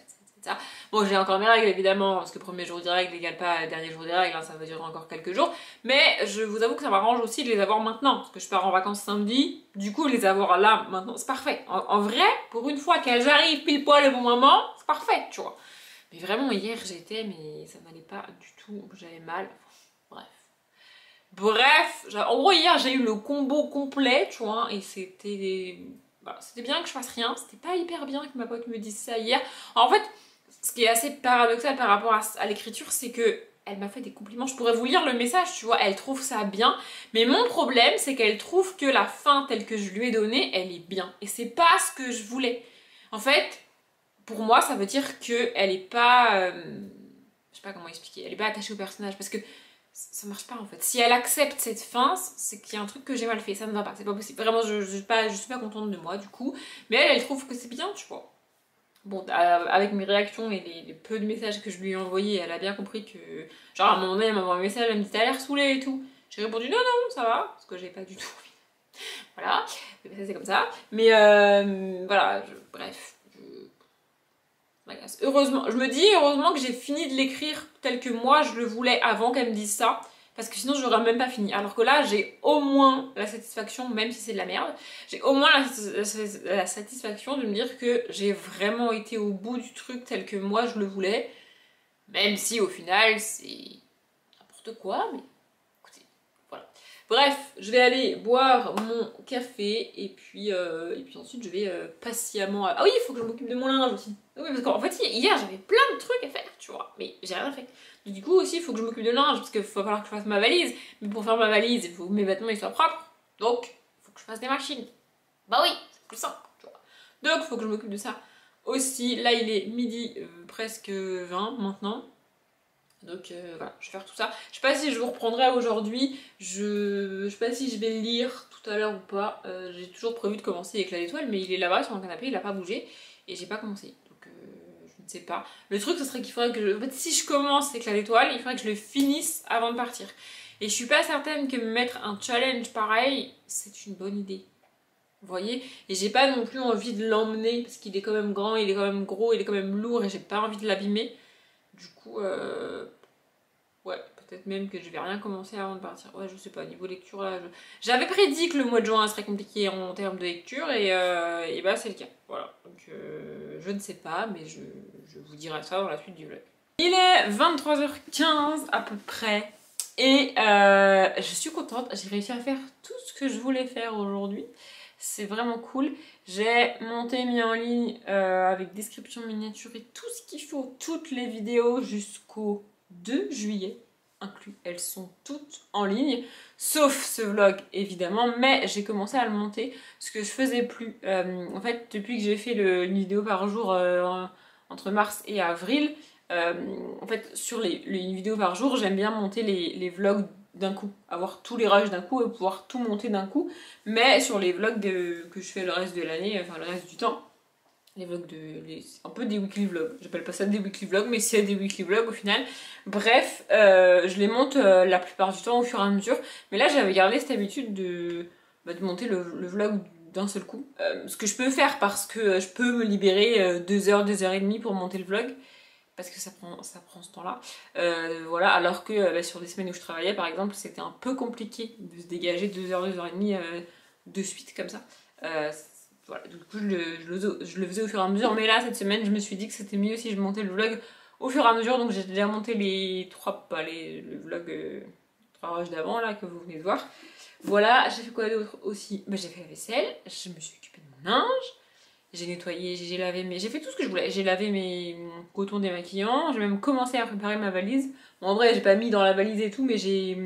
Bon, j'ai encore mes règles évidemment, parce que premier jour des règles n'égale pas dernier jour des règles, hein, ça va durer encore quelques jours. Mais je vous avoue que ça m'arrange aussi de les avoir maintenant, parce que je pars en vacances samedi, du coup les avoir là maintenant, c'est parfait. En vrai, pour une fois qu'elles arrivent pile poil au bon moment, c'est parfait, tu vois. Mais vraiment hier mais ça n'allait pas du tout, j'avais mal, bref, en gros hier j'ai eu le combo complet, tu vois, et c'était bien que je fasse rien, c'était pas hyper bien que ma pote me dise ça hier. En fait, ce qui est assez paradoxal par rapport à l'écriture, c'est que elle m'a fait des compliments. Je pourrais vous lire le message, tu vois, elle trouve ça bien. Mais mon problème, c'est qu'elle trouve que la fin telle que je lui ai donnée, elle est bien. Et c'est pas ce que je voulais. En fait, pour moi, ça veut dire qu'elle est pas... je sais pas comment expliquer. Elle est pas attachée au personnage. Parce que ça marche pas en fait. Si elle accepte cette fin, c'est qu'il y a un truc que j'ai mal fait. Ça ne va pas, c'est pas possible. Vraiment, je suis pas contente de moi du coup. Mais elle trouve que c'est bien, tu vois. Bon, avec mes réactions et les peu de messages que je lui ai envoyés, elle a bien compris que... Genre à un moment donné, elle m'a envoyé un message, elle me dit t'as l'air saoulée et tout. J'ai répondu non, ça va, parce que j'ai pas du tout envie. Voilà, ça c'est comme ça. Mais voilà, bref. Heureusement, je me dis heureusement que j'ai fini de l'écrire tel que moi je le voulais avant qu'elle me dise ça. parce que sinon j'aurais même pas fini. Alors que là j'ai au moins la satisfaction, même si c'est de la merde, j'ai au moins la satisfaction de me dire que j'ai vraiment été au bout du truc tel que moi je le voulais, même si au final c'est n'importe quoi, mais écoutez, voilà. Bref, je vais aller boire mon café et puis ensuite je vais patiemment... Ah oui, il faut que je m'occupe de mon linge aussi. Oui, parce qu'en fait hier j'avais plein de trucs à faire, tu vois, mais j'ai rien fait. Du coup aussi il faut que je m'occupe de linge parce qu'il va falloir que je fasse ma valise. Mais pour faire ma valise, il faut que mes vêtements ils soient propres. Donc il faut que je fasse des machines. Bah oui, c'est plus simple, tu vois. Donc il faut que je m'occupe de ça aussi. Là il est midi presque 20 maintenant. Donc voilà, je vais faire tout ça. Je sais pas si je vous reprendrai aujourd'hui. Je sais pas si je vais lire tout à l'heure ou pas. J'ai toujours prévu de commencer avec l'éclat d'étoile, mais il est là-bas sur le canapé, il a pas bougé. Et j'ai pas commencé. Donc je ne sais pas. Le truc, ce serait qu'il faudrait que en fait, si je commence l'éclat d'étoile, il faudrait que je le finisse avant de partir. Et je suis pas certaine que me mettre un challenge pareil, c'est une bonne idée. Vous voyez? Et j'ai pas non plus envie de l'emmener parce qu'il est quand même grand, il est quand même gros, il est quand même lourd et j'ai pas envie de l'abîmer. Du coup, ouais, peut-être même que je vais rien commencer avant de partir. Ouais, je sais pas, niveau lecture là, j'avais prédit que le mois de juin serait compliqué en termes de lecture et bah c'est le cas. Voilà, donc je ne sais pas, mais je vous dirai ça dans la suite du vlog. Il est 23h15 à peu près et je suis contente, j'ai réussi à faire tout ce que je voulais faire aujourd'hui. C'est vraiment cool. J'ai monté, mis en ligne avec description miniature et tout ce qu'il faut, toutes les vidéos jusqu'au 2 juillet inclus. Elles sont toutes en ligne, sauf ce vlog évidemment, mais j'ai commencé à le monter, ce que je faisais plus. En fait, depuis que j'ai fait une vidéo par jour entre mars et avril, en fait, sur une vidéo par jour, j'aime bien monter les vlogs d'un coup, avoir tous les rushs d'un coup et pouvoir tout monter d'un coup, mais sur les vlogs que je fais le reste de l'année, enfin le reste du temps, les vlogs un peu des weekly vlogs, j'appelle pas ça des weekly vlogs, mais c'est des weekly vlogs au final. Bref, je les monte la plupart du temps au fur et à mesure, mais là j'avais gardé cette habitude de monter le vlog d'un seul coup, ce que je peux faire parce que je peux me libérer 2 heures, 2 heures et demie pour monter le vlog, parce que ça prend ce temps-là. Voilà, alors que sur des semaines où je travaillais, par exemple, c'était un peu compliqué de se dégager 2 heures, 2 heures et demie de suite comme ça. Voilà, du coup, je le faisais au fur et à mesure, mais là, cette semaine, je me suis dit que c'était mieux si je montais le vlog au fur et à mesure, donc j'ai déjà monté le vlog 3 rushs d'avant, là, que vous venez de voir. Voilà, j'ai fait quoi d'autre aussi? J'ai fait la vaisselle, je me suis occupée de mon linge. J'ai nettoyé, j'ai lavé j'ai fait tout ce que je voulais. J'ai lavé mes cotons démaquillants, j'ai même commencé à préparer ma valise. Bon, en vrai, j'ai pas mis dans la valise et tout, mais j'ai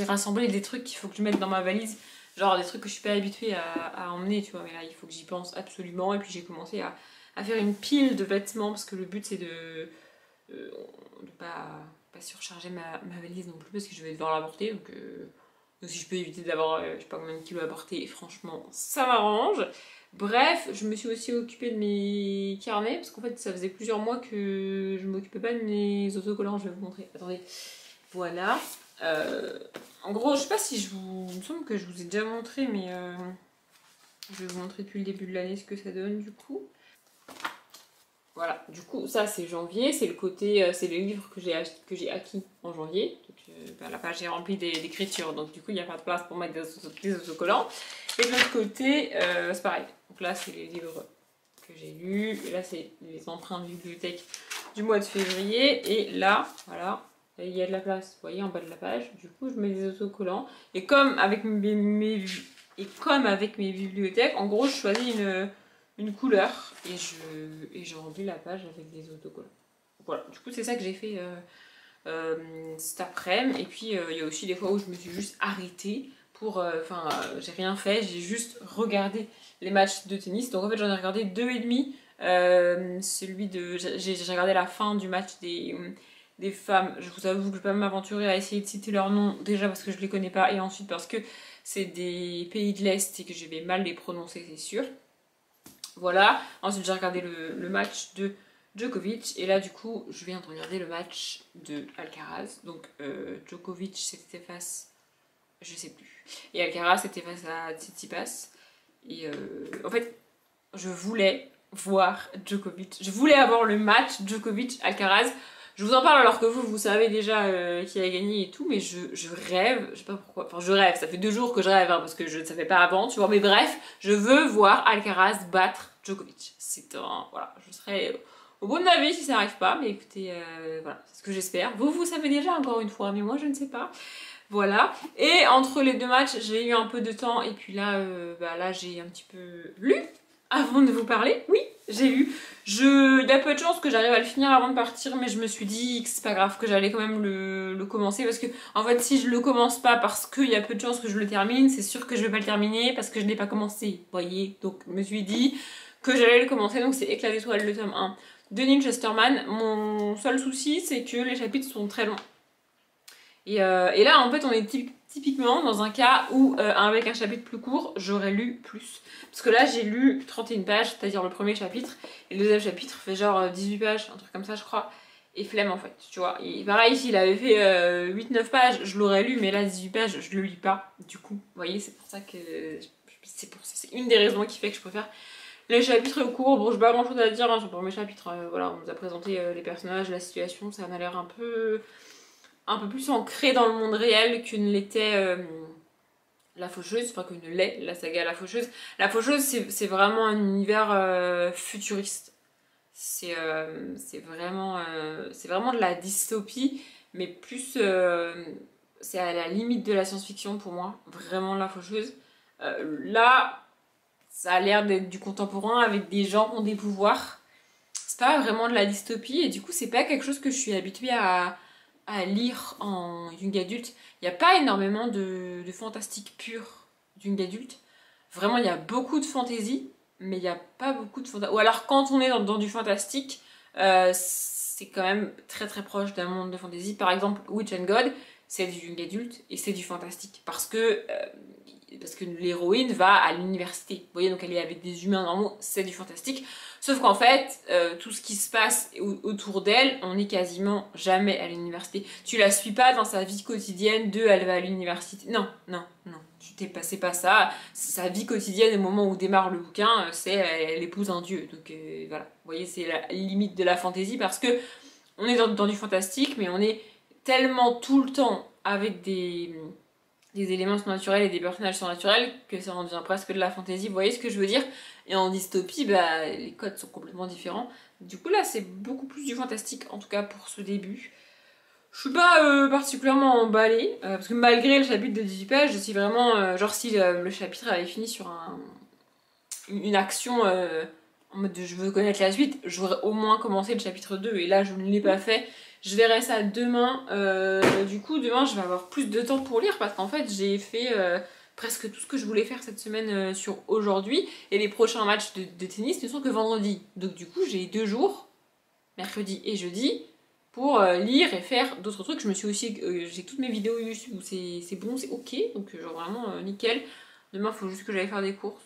rassemblé des trucs qu'il faut que je mette dans ma valise. Genre des trucs que je suis pas habituée à emmener, tu vois. Mais là, il faut que j'y pense absolument. Et puis j'ai commencé à faire une pile de vêtements parce que le but c'est de pas surcharger ma valise non plus parce que je vais devoir la porter. Donc si je peux éviter d'avoir je sais pas combien de kilos à porter, franchement, ça m'arrange. Bref, je me suis aussi occupée de mes carnets, parce qu'en fait ça faisait plusieurs mois que je m'occupais pas de mes autocollants, je vais vous montrer. Attendez, voilà. En gros, je sais pas si il me semble que je vous ai déjà montré, mais je vais vous montrer depuis le début de l'année ce que ça donne du coup. Voilà, du coup ça c'est janvier, c'est le côté, c'est les livres que j'ai acquis en janvier. Donc, la page est remplie d'écriture, donc du coup il n'y a pas de place pour mettre des autocollants. Et de l'autre côté, c'est pareil. Donc là c'est les livres que j'ai lus, et là c'est les empreintes de bibliothèque du mois de février. Et là, voilà, il y a de la place, vous voyez, en bas de la page. Du coup je mets des autocollants. Et comme avec mes bibliothèques, en gros je choisis une couleur et je remplis la page avec des autocollants. Voilà, du coup c'est ça que j'ai fait cet après-midi. Et puis il y a aussi des fois où je me suis juste arrêtée pour... j'ai rien fait, j'ai juste regardé les matchs de tennis. Donc en fait j'en ai regardé 2,5. J'ai regardé la fin du match des femmes. Je vous avoue que je ne vais pas m'aventurer à essayer de citer leur nom, déjà parce que je les connais pas, et ensuite parce que c'est des pays de l'Est et que je vais mal les prononcer, c'est sûr. Voilà, ensuite j'ai regardé le match de Djokovic, et là du coup je viens de regarder le match de Alcaraz. Donc Djokovic c'était face, je sais plus, et Alcaraz c'était face à Tsitsipas. Et en fait je voulais voir Djokovic, je voulais avoir le match Djokovic-Alcaraz Je vous en parle alors que vous savez déjà qui a gagné et tout, mais je rêve, je sais pas pourquoi, enfin je rêve, ça fait 2 jours que je rêve, hein, parce que je ne savais pas avant, tu vois, mais bref, je veux voir Alcaraz battre Djokovic. C'est un, voilà, je serais au bout de ma vie si ça n'arrive pas, mais écoutez, voilà, c'est ce que j'espère. Vous savez déjà encore une fois, mais moi je ne sais pas. Voilà, et entre les 2 matchs, j'ai eu un peu de temps, et puis là, là j'ai un petit peu lu avant de vous parler. Oui, j'ai lu. Il y a peu de chances que j'arrive à le finir avant de partir, mais je me suis dit que c'est pas grave, que j'allais quand même le commencer, parce que en fait, si je le commence pas parce qu'il y a peu de chances que je le termine, c'est sûr que je vais pas le terminer parce que je n'ai pas commencé, voyez. Donc je me suis dit que j'allais le commencer, donc c'est Éclat d'étoiles, le tome 1 de Neil Chesterman. Mon seul souci, c'est que les chapitres sont très longs. Et là, en fait, on est typiquement dans un cas où, avec un chapitre plus court, j'aurais lu plus. Parce que là, j'ai lu 31 pages, c'est-à-dire le premier chapitre, et le deuxième chapitre fait genre 18 pages, un truc comme ça, je crois. Et flemme, en fait, tu vois. Et pareil, s'il avait fait 8-9 pages, je l'aurais lu, mais là, 18 pages, je le lis pas, du coup. Vous voyez, c'est pour ça que... C'est une des raisons qui fait que je préfère les chapitres courts. Bon, j'ai pas grand-chose à dire hein, sur le premier chapitre. Voilà, on nous a présenté les personnages, la situation, ça m'a l'air un peu plus ancré dans le monde réel que ne l'était La Faucheuse, enfin que ne l'est la saga La Faucheuse. La Faucheuse, c'est vraiment un univers futuriste. C'est vraiment de la dystopie, mais plus c'est à la limite de la science-fiction pour moi, vraiment La Faucheuse. Là, ça a l'air d'être du contemporain avec des gens qui ont des pouvoirs. C'est pas vraiment de la dystopie et du coup, c'est pas quelque chose que je suis habituée à lire en young adulte. Il n'y a pas énormément de fantastique pur young adulte. Vraiment, il y a beaucoup de fantasy, mais il n'y a pas beaucoup de fantasy. Ou alors, quand on est dans du fantastique, c'est quand même très très proche d'un monde de fantasy. Par exemple, Witch and God, c'est du young adulte et c'est du fantastique. Parce que l'héroïne va à l'université. Vous voyez, donc elle est avec des humains normaux, c'est du fantastique. Sauf qu'en fait, tout ce qui se passe autour d'elle, on n'est quasiment jamais à l'université. Tu la suis pas dans sa vie quotidienne elle va à l'université. Non. C'est pas ça. Sa vie quotidienne au moment où démarre le bouquin, c'est elle épouse un dieu. Donc voilà, vous voyez, c'est la limite de la fantaisie parce que on est dans du fantastique, mais on est tellement tout le temps avec des éléments surnaturels et des personnages surnaturels que ça en devient presque de la fantaisie, vous voyez ce que je veux dire? Et en dystopie, les codes sont complètement différents. Du coup là c'est beaucoup plus du fantastique, en tout cas pour ce début. Je suis pas particulièrement emballée, parce que malgré le chapitre de 18 pages, je suis vraiment... genre si le chapitre avait fini sur une action en mode de je veux connaître la suite, j'aurais au moins commencé le chapitre 2, et là je ne l'ai pas fait. Je verrai ça demain. Du coup, demain, je vais avoir plus de temps pour lire parce qu'en fait, j'ai fait presque tout ce que je voulais faire cette semaine sur aujourd'hui. Et les prochains matchs de tennis ne sont que vendredi. Donc du coup, j'ai 2 jours, mercredi et jeudi, pour lire et faire d'autres trucs. Je me suis aussi... j'ai toutes mes vidéos YouTube où c'est bon, c'est ok. Donc genre vraiment nickel. Demain, il faut juste que j'aille faire des courses.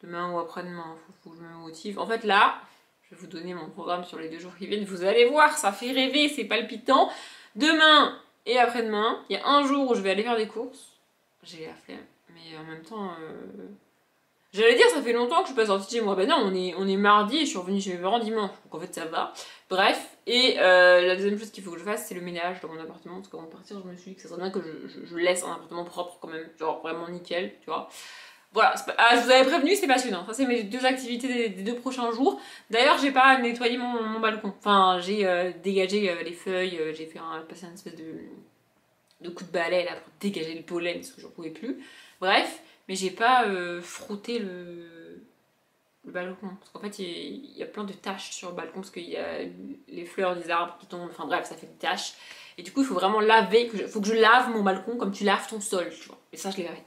Demain ou après-demain, faut que je me motive. En fait, là... Je vais vous donner mon programme sur les 2 jours qui viennent. Vous allez voir, ça fait rêver, c'est palpitant. Demain et après-demain, il y a un jour où je vais aller faire des courses. J'ai la flemme, mais en même temps... J'allais dire, ça fait longtemps que je suis pas sortie de chez moi. Ben non, on est mardi et je suis revenue chez mes parents dimanche. Donc en fait, ça va. Bref, et la deuxième chose qu'il faut que je fasse, c'est le ménage dans mon appartement. Parce qu'avant de partir, je me suis dit que ça serait bien que je laisse un appartement propre quand même. Genre vraiment nickel, tu vois. Voilà, je vous avais prévenu, c'est passionnant. Ça, c'est mes 2 activités des 2 prochains jours. D'ailleurs, j'ai pas nettoyé mon balcon. Enfin, j'ai dégagé les feuilles, j'ai passé une espèce de coup de balai là pour dégager le pollen parce que j'en pouvais plus. Bref, mais j'ai pas frotté le balcon. Parce qu'en fait, il y a plein de taches sur le balcon parce qu'il y a les fleurs des arbres qui tombent. Enfin bref, ça fait des taches. Et du coup, il faut vraiment laver. Faut que je lave mon balcon comme tu laves ton sol, tu vois. Et ça, je l'ai lavé.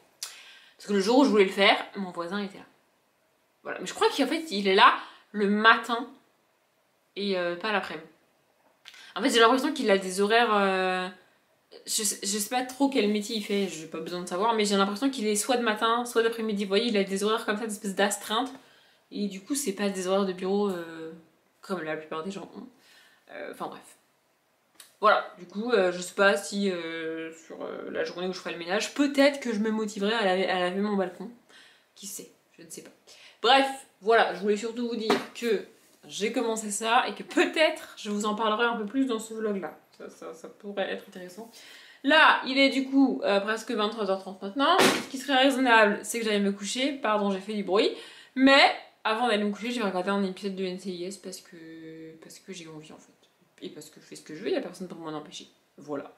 Parce que le jour où je voulais le faire, mon voisin était là. Voilà. Mais je crois qu'en fait, il est là le matin et pas l'après-midi. En fait, j'ai l'impression qu'il a des horaires... je sais pas trop quel métier il fait, j'ai pas besoin de savoir, mais j'ai l'impression qu'il est soit de matin, soit d'après-midi. Vous voyez, il a des horaires comme ça, des espèces d'astreinte. Et du coup, c'est pas des horaires de bureau comme la plupart des gens ont. Enfin bref. Voilà, du coup, je sais pas si sur la journée où je ferai le ménage, peut-être que je me motiverai à laver mon balcon. Qui sait, je ne sais pas. Bref, voilà, je voulais surtout vous dire que j'ai commencé ça et que peut-être je vous en parlerai un peu plus dans ce vlog là. Ça pourrait être intéressant. Là, il est du coup presque 23h30 maintenant. Ce qui serait raisonnable, c'est que j'aille me coucher. Pardon, j'ai fait du bruit. Mais avant d'aller me coucher, je vais regarder un épisode de NCIS parce que j'ai envie en fait. Et parce que je fais ce que je veux, il n'y a personne pour m'en empêcher. Voilà.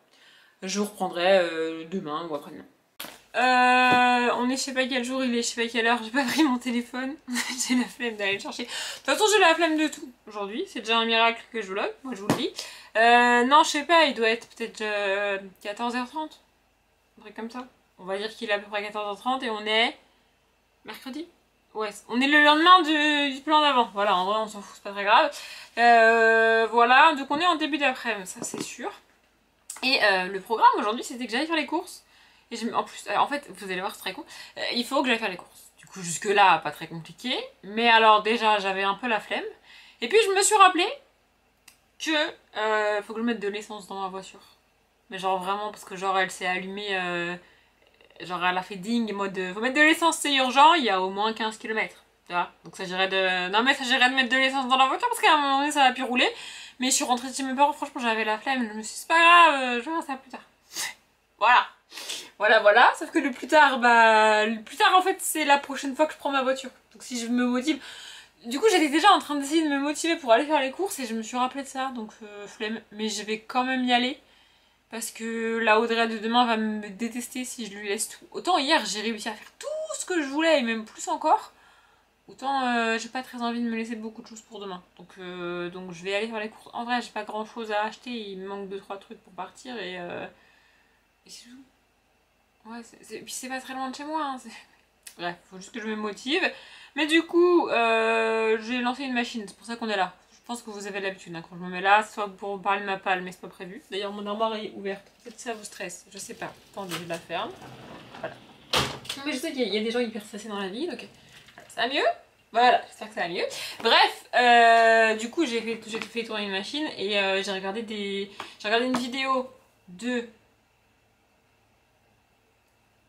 Je vous reprendrai demain ou après-demain. On est je sais pas quel jour, il est je sais pas quelle heure, j'ai pas pris mon téléphone. J'ai la flemme d'aller le chercher. De toute façon, j'ai la flemme de tout aujourd'hui. C'est déjà un miracle que je vlog, moi je vous le dis. Non, je sais pas, il doit être peut-être 14h30. Un truc comme ça. On va dire qu'il est à peu près 14h30 et on est mercredi. Ouais, on est le lendemain du plan d'avant. Voilà, en vrai, on s'en fout, c'est pas très grave. Voilà, donc on est en début d'après-midi, ça c'est sûr. Et le programme aujourd'hui, c'était que j'allais faire les courses. Et en plus, en fait, vous allez voir, c'est très con. Il faut que j'aille faire les courses. Du coup, jusque-là, pas très compliqué. Mais alors, déjà, j'avais un peu la flemme. Et puis, je me suis rappelé que faut que je mette de l'essence dans ma voiture. Mais genre, vraiment, parce que genre, elle s'est allumée. Genre, elle a fait ding, mode faut mettre de l'essence, c'est urgent. Il y a au moins 15 km. Tu vois. Donc, ça gérait de. Non, mais ça gérait de mettre de l'essence dans la voiture parce qu'à un moment donné, ça va plus rouler. Mais je suis rentrée chez mes parents, franchement, j'avais la flemme. Je me suis dit, c'est pas grave, je verrai ça plus tard. Voilà. Voilà, sauf que le plus tard en fait c'est la prochaine fois que je prends ma voiture. Donc si je me motive, du coup j'étais déjà en train d'essayer de me motiver pour aller faire les courses et je me suis rappelé de ça, donc flemme, mais je vais quand même y aller. Parce que la Audrey de demain va me détester si je lui laisse tout. Autant hier j'ai réussi à faire tout ce que je voulais et même plus encore. Autant j'ai pas très envie de me laisser beaucoup de choses pour demain. Donc je vais aller faire les courses. En vrai j'ai pas grand chose à acheter, il me manque 2-3 trucs pour partir et c'est tout. Ouais, puis c'est pas très loin de chez moi. Hein, bref, faut juste que je me motive. Mais du coup, j'ai lancé une machine, c'est pour ça qu'on est là. Je pense que vous avez l'habitude, hein, quand je me mets là, soit pour parler de ma palle, mais c'est pas prévu. D'ailleurs, mon armoire est ouverte. Peut-être que ça vous stresse, je sais pas. Attendez, je la ferme. Voilà. Mais je sais qu'il y a des gens hyper stressés dans la vie, donc ça va mieux. Voilà, j'espère que ça va mieux. Bref, du coup, j'ai fait tourner une machine et j'ai regardé une vidéo de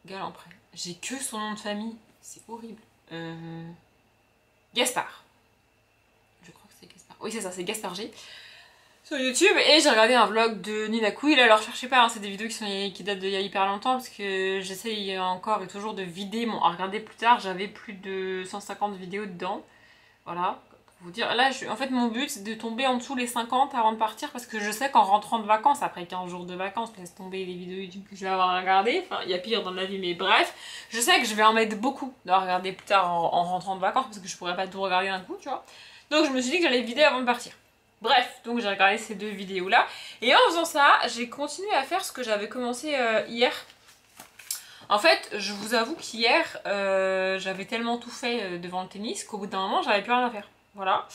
Galampré. J'ai que son nom de famille. C'est horrible. Gaspard. Je crois que c'est Gaspard. Oui, c'est ça, c'est Gaspard G. Sur YouTube. Et j'ai regardé un vlog de Nina Couille. Alors, cherchez pas, hein, c'est des vidéos qui datent d'il y a hyper longtemps. Parce que j'essaye encore et toujours de vider. Bon, à regarder plus tard, j'avais plus de 150 vidéos dedans. Voilà. Vous dire, là, en fait, mon but, c'est de tomber en dessous les 50 avant de partir, parce que je sais qu'en rentrant de vacances, après 15 jours de vacances, laisse tomber les vidéos YouTube que je vais avoir à regarder, enfin, il y a pire dans la vie, mais bref, je sais que je vais en mettre beaucoup de regarder plus tard en rentrant de vacances, parce que je pourrais pas tout regarder d'un coup, tu vois. Donc, je me suis dit que j'allais vider avant de partir. Bref, donc j'ai regardé ces deux vidéos-là, et en faisant ça, j'ai continué à faire ce que j'avais commencé hier. En fait, je vous avoue qu'hier, j'avais tellement tout fait devant le tennis qu'au bout d'un moment, j'avais plus rien à faire. Voilà.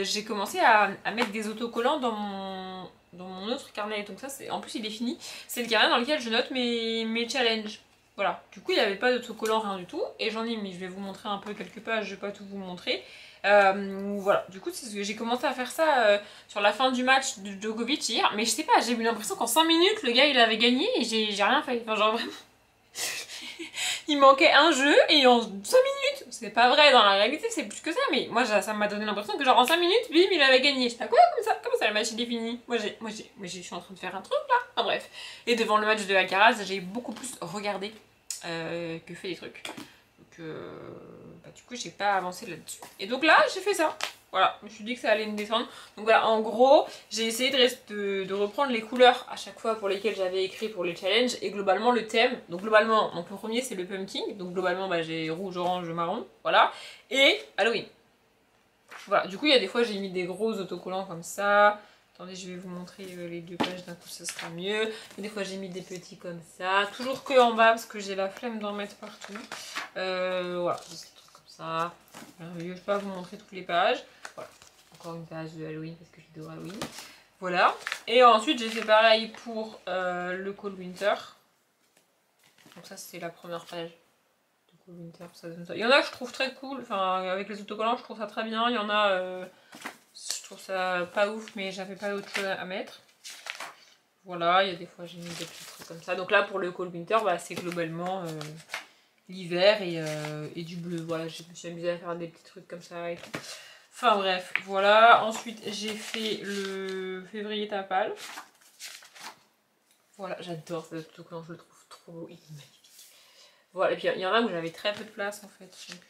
J'ai commencé à mettre des autocollants dans mon autre carnet. Donc ça, en plus, il est fini. C'est le carnet dans lequel je note mes challenges. Voilà. Du coup, il n'y avait pas d'autocollant, rien du tout. Et j'en ai mis. Je vais vous montrer un peu quelques pages. Je vais pas tout vous montrer. Voilà. Du coup, j'ai commencé à faire ça sur la fin du match de Djokovic hier. Mais je sais pas, j'ai eu l'impression qu'en 5 minutes, le gars, il avait gagné et j'ai rien fait. Enfin, genre vraiment... Il manquait un jeu et en 5 minutes, c'est pas vrai, dans la réalité c'est plus que ça, mais moi ça m'a donné l'impression que genre en 5 minutes, bim, il avait gagné. J'étais à quoi comment ça le match il est fini? Moi je suis en train de faire un truc là, enfin bref. Et devant le match de Alcaraz, j'ai beaucoup plus regardé que fait des trucs. Donc du coup j'ai pas avancé là-dessus. Et donc là j'ai fait ça. Voilà, je me suis dit que ça allait me descendre. Donc voilà, en gros, j'ai essayé de reprendre les couleurs à chaque fois pour lesquelles j'avais écrit pour les challenges et globalement le thème. Donc globalement, le premier c'est le pumpkin. Donc globalement, j'ai rouge, orange, marron. Voilà. Et Halloween. Voilà, du coup, il y a des fois j'ai mis des gros autocollants comme ça. Attendez, je vais vous montrer les deux pages d'un coup, ça sera mieux. Et des fois j'ai mis des petits comme ça. Toujours que en bas parce que j'ai la flemme d'en mettre partout. Voilà, des trucs comme ça. Je vais pas vous montrer toutes les pages. Voilà, encore une page de Halloween parce que j'adore Halloween. Voilà, et ensuite j'ai fait pareil pour le Cold Winter. Donc ça c'est la première page de Cold Winter, ça donne ça. Il y en a que je trouve très cool, enfin avec les autocollants je trouve ça très bien. Il y en a, je trouve ça pas ouf mais j'avais pas autre chose à mettre. Voilà, il y a des fois j'ai mis des petits trucs comme ça. Donc là pour le Cold Winter, c'est globalement l'hiver et du bleu. Voilà, je me suis amusée à faire des petits trucs comme ça et tout. Enfin bref, voilà. Ensuite, j'ai fait le février tapal. Voilà, j'adore cet autocollant, je le trouve trop beau, il est magnifique. Voilà, et puis il y en a où j'avais très peu de place en fait. Donc,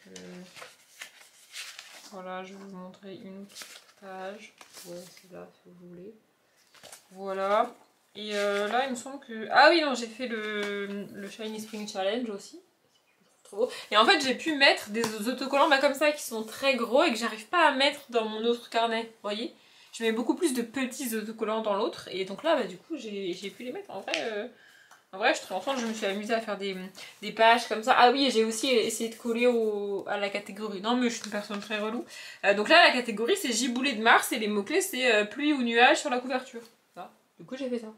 voilà, je vais vous montrer une autre page. Ouais, c'est là si vous voulez. Voilà. Et là, il me semble que... Ah oui, non, j'ai fait le Shiny Spring Challenge aussi. Trop beau. Et en fait, j'ai pu mettre des autocollants comme ça qui sont très gros et que j'arrive pas à mettre dans mon autre carnet. Vous voyez? Je mets beaucoup plus de petits autocollants dans l'autre. Et donc là, bah, du coup, j'ai pu les mettre. En vrai, je suis très contente. Je me suis amusée à faire des pages comme ça. Ah oui, j'ai aussi essayé de coller à la catégorie. Non, mais je suis une personne très relou. Donc là, la catégorie, c'est giboulée de Mars et les mots-clés, c'est pluie ou nuage sur la couverture. Voilà. Du coup, j'ai fait ça.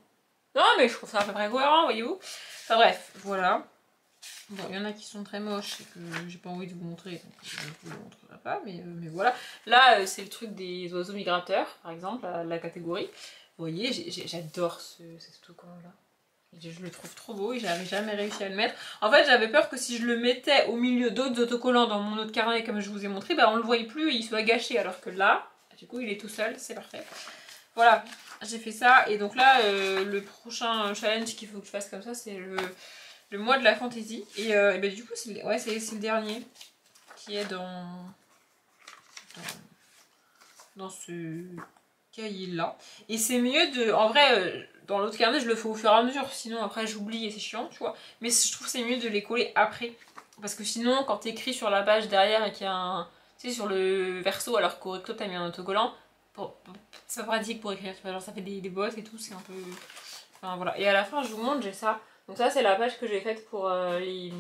Non, mais je trouve ça à peu près cohérent, voyez-vous. Enfin bref, voilà. Bon, il y en a qui sont très moches et que j'ai pas envie de vous montrer, donc je ne vous le montrerai pas, mais voilà. Là, c'est le truc des oiseaux migrateurs, par exemple, la catégorie. Vous voyez, j'adore cet autocollant-là. Je le trouve trop beau et j'avais jamais réussi à le mettre. En fait, j'avais peur que si je le mettais au milieu d'autres autocollants dans mon autre carnet, comme je vous ai montré, bah on le voyait plus et il soit gâché. Alors que là, du coup, il est tout seul, c'est parfait. Voilà, j'ai fait ça. Et donc là, le prochain challenge qu'il faut que je fasse comme ça, c'est le mois de la fantaisie. Et bah, du coup, c'est le dernier qui est dans ce cahier-là. Et c'est mieux de... En vrai, dans l'autre carnet, je le fais au fur et à mesure. Sinon, après, j'oublie et c'est chiant, tu vois. Mais je trouve que c'est mieux de les coller après. Parce que sinon, quand t'écris sur la page derrière et qu'il y a un... Tu sais, sur le verso, alors qu'au recto, t'as mis un autocollant, c'est pas pratique pour écrire, tu vois. Genre, ça fait des bottes et tout, c'est un peu... Enfin, voilà. Et à la fin, je vous montre, j'ai ça. Donc ça, c'est la page que j'ai faite pour les...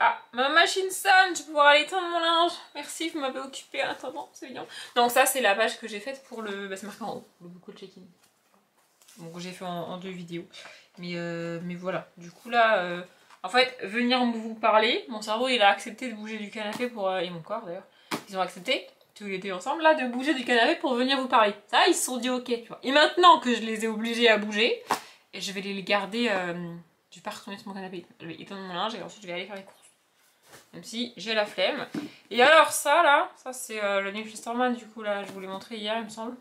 Ah, ma machine sonne, je vais pouvoir aller éteindre mon linge. Merci, vous m'avez occupé en attendant, c'est mignon. Donc ça, c'est la page que j'ai faite pour le... Bah, c'est marqué en haut, le beaucoup de check-in. Donc j'ai fait en 2 vidéos. Mais voilà, du coup là, en fait, venir vous parler, mon cerveau, il a accepté de bouger du canapé pour... et mon corps d'ailleurs, ils ont accepté, tous les deux ensemble, là, de bouger du canapé pour venir vous parler. Ça, ils se sont dit ok, tu vois. Et maintenant que je les ai obligés à bouger, je vais les garder... je vais pas retourner sur mon canapé. Je vais éteindre mon linge et ensuite je vais aller faire les courses. Même si j'ai la flemme. Et alors ça là, ça c'est le New Chesterman du coup là, je vous l'ai montré hier il me semble.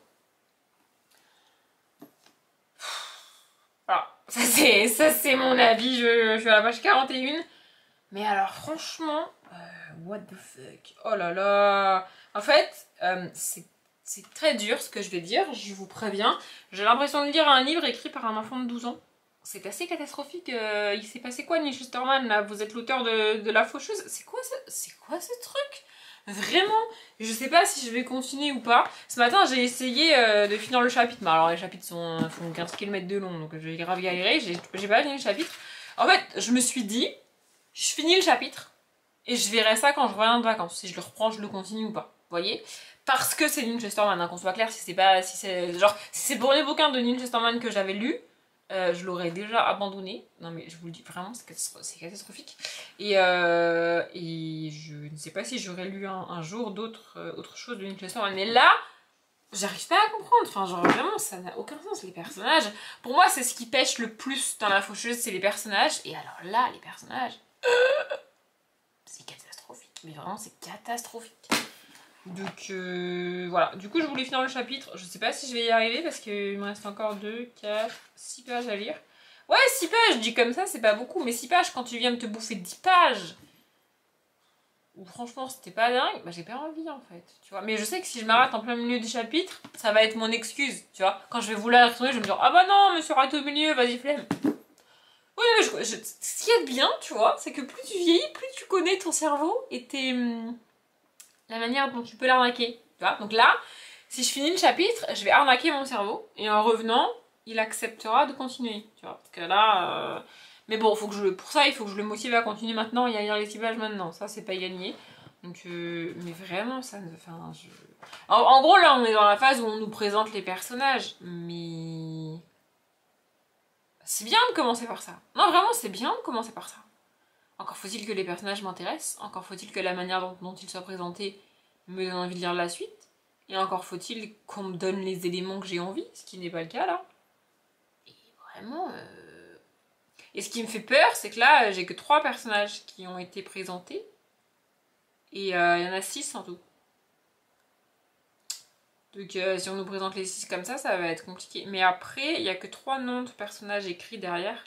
Alors, ça c'est mon avis, je suis à la page 41. Mais alors franchement, what the fuck. Oh là là. En fait, c'est très dur ce que je vais dire, je vous préviens. J'ai l'impression de lire un livre écrit par un enfant de 12 ans. C'est assez catastrophique. Il s'est passé quoi, Neil Shusterman, là? Vous êtes l'auteur de La Faucheuse. C'est quoi ce truc? Vraiment, je sais pas si je vais continuer ou pas. Ce matin, j'ai essayé de finir le chapitre. Mais alors, les chapitres font 15 km de long, donc je vais grave galérer. J'ai pas fini le chapitre. En fait, je me suis dit, je finis le chapitre et je verrai ça quand je reviens de vacances. Si je le reprends, je le continue ou pas. Vous voyez? Parce que c'est Neil Shusterman, hein, qu'on soit clair. Si c'est le premier bouquin de Neil Shusterman que j'avais lu. Je l'aurais déjà abandonné. Non mais je vous le dis vraiment, c'est catastrophique. Et je ne sais pas si j'aurais lu un jour autre chose de Neil Shusterman. Mais là, j'arrive pas à comprendre. Enfin, genre vraiment, ça n'a aucun sens. Les personnages, pour moi, c'est ce qui pêche le plus dans La Faucheuse, c'est les personnages. Et alors là, les personnages, c'est catastrophique. Mais vraiment, c'est catastrophique. Donc voilà, du coup je voulais finir le chapitre, je sais pas si je vais y arriver parce qu'il me reste encore 2, 4, 6 pages à lire. Ouais 6 pages, je dis comme ça c'est pas beaucoup, mais 6 pages quand tu viens de te bouffer 10 pages, ou franchement c'était pas dingue, bah j'ai pas envie en fait, tu vois. Mais je sais que si je m'arrête en plein milieu du chapitre, ça va être mon excuse, tu vois. Quand je vais vouloir retourner, je vais me dire ah bah non, me suis arrêtée au milieu, vas-y flemme. Oui mais ce qui est bien, tu vois, c'est que plus tu vieillis, plus tu connais ton cerveau et la manière dont tu peux l'arnaquer, tu vois. Donc là, si je finis le chapitre, je vais arnaquer mon cerveau et en revenant, il acceptera de continuer, tu vois. Parce que là, mais bon, pour ça, il faut que je le motive à continuer maintenant et à lire les 6 pages maintenant. Ça, c'est pas gagné. Donc, mais vraiment, ça ne... Enfin, en gros, là, on est dans la phase où on nous présente les personnages, mais... C'est bien de commencer par ça. Non, vraiment, c'est bien de commencer par ça. Encore faut-il que les personnages m'intéressent, encore faut-il que la manière dont ils soient présentés me donne envie de lire la suite, et encore faut-il qu'on me donne les éléments que j'ai envie, ce qui n'est pas le cas là. Et vraiment, Et ce qui me fait peur, c'est que là, j'ai que 3 personnages qui ont été présentés. Et il y en a 6 en tout. Donc si on nous présente les 6 comme ça va être compliqué. Mais après, il n'y a que 3 noms de personnages écrits derrière.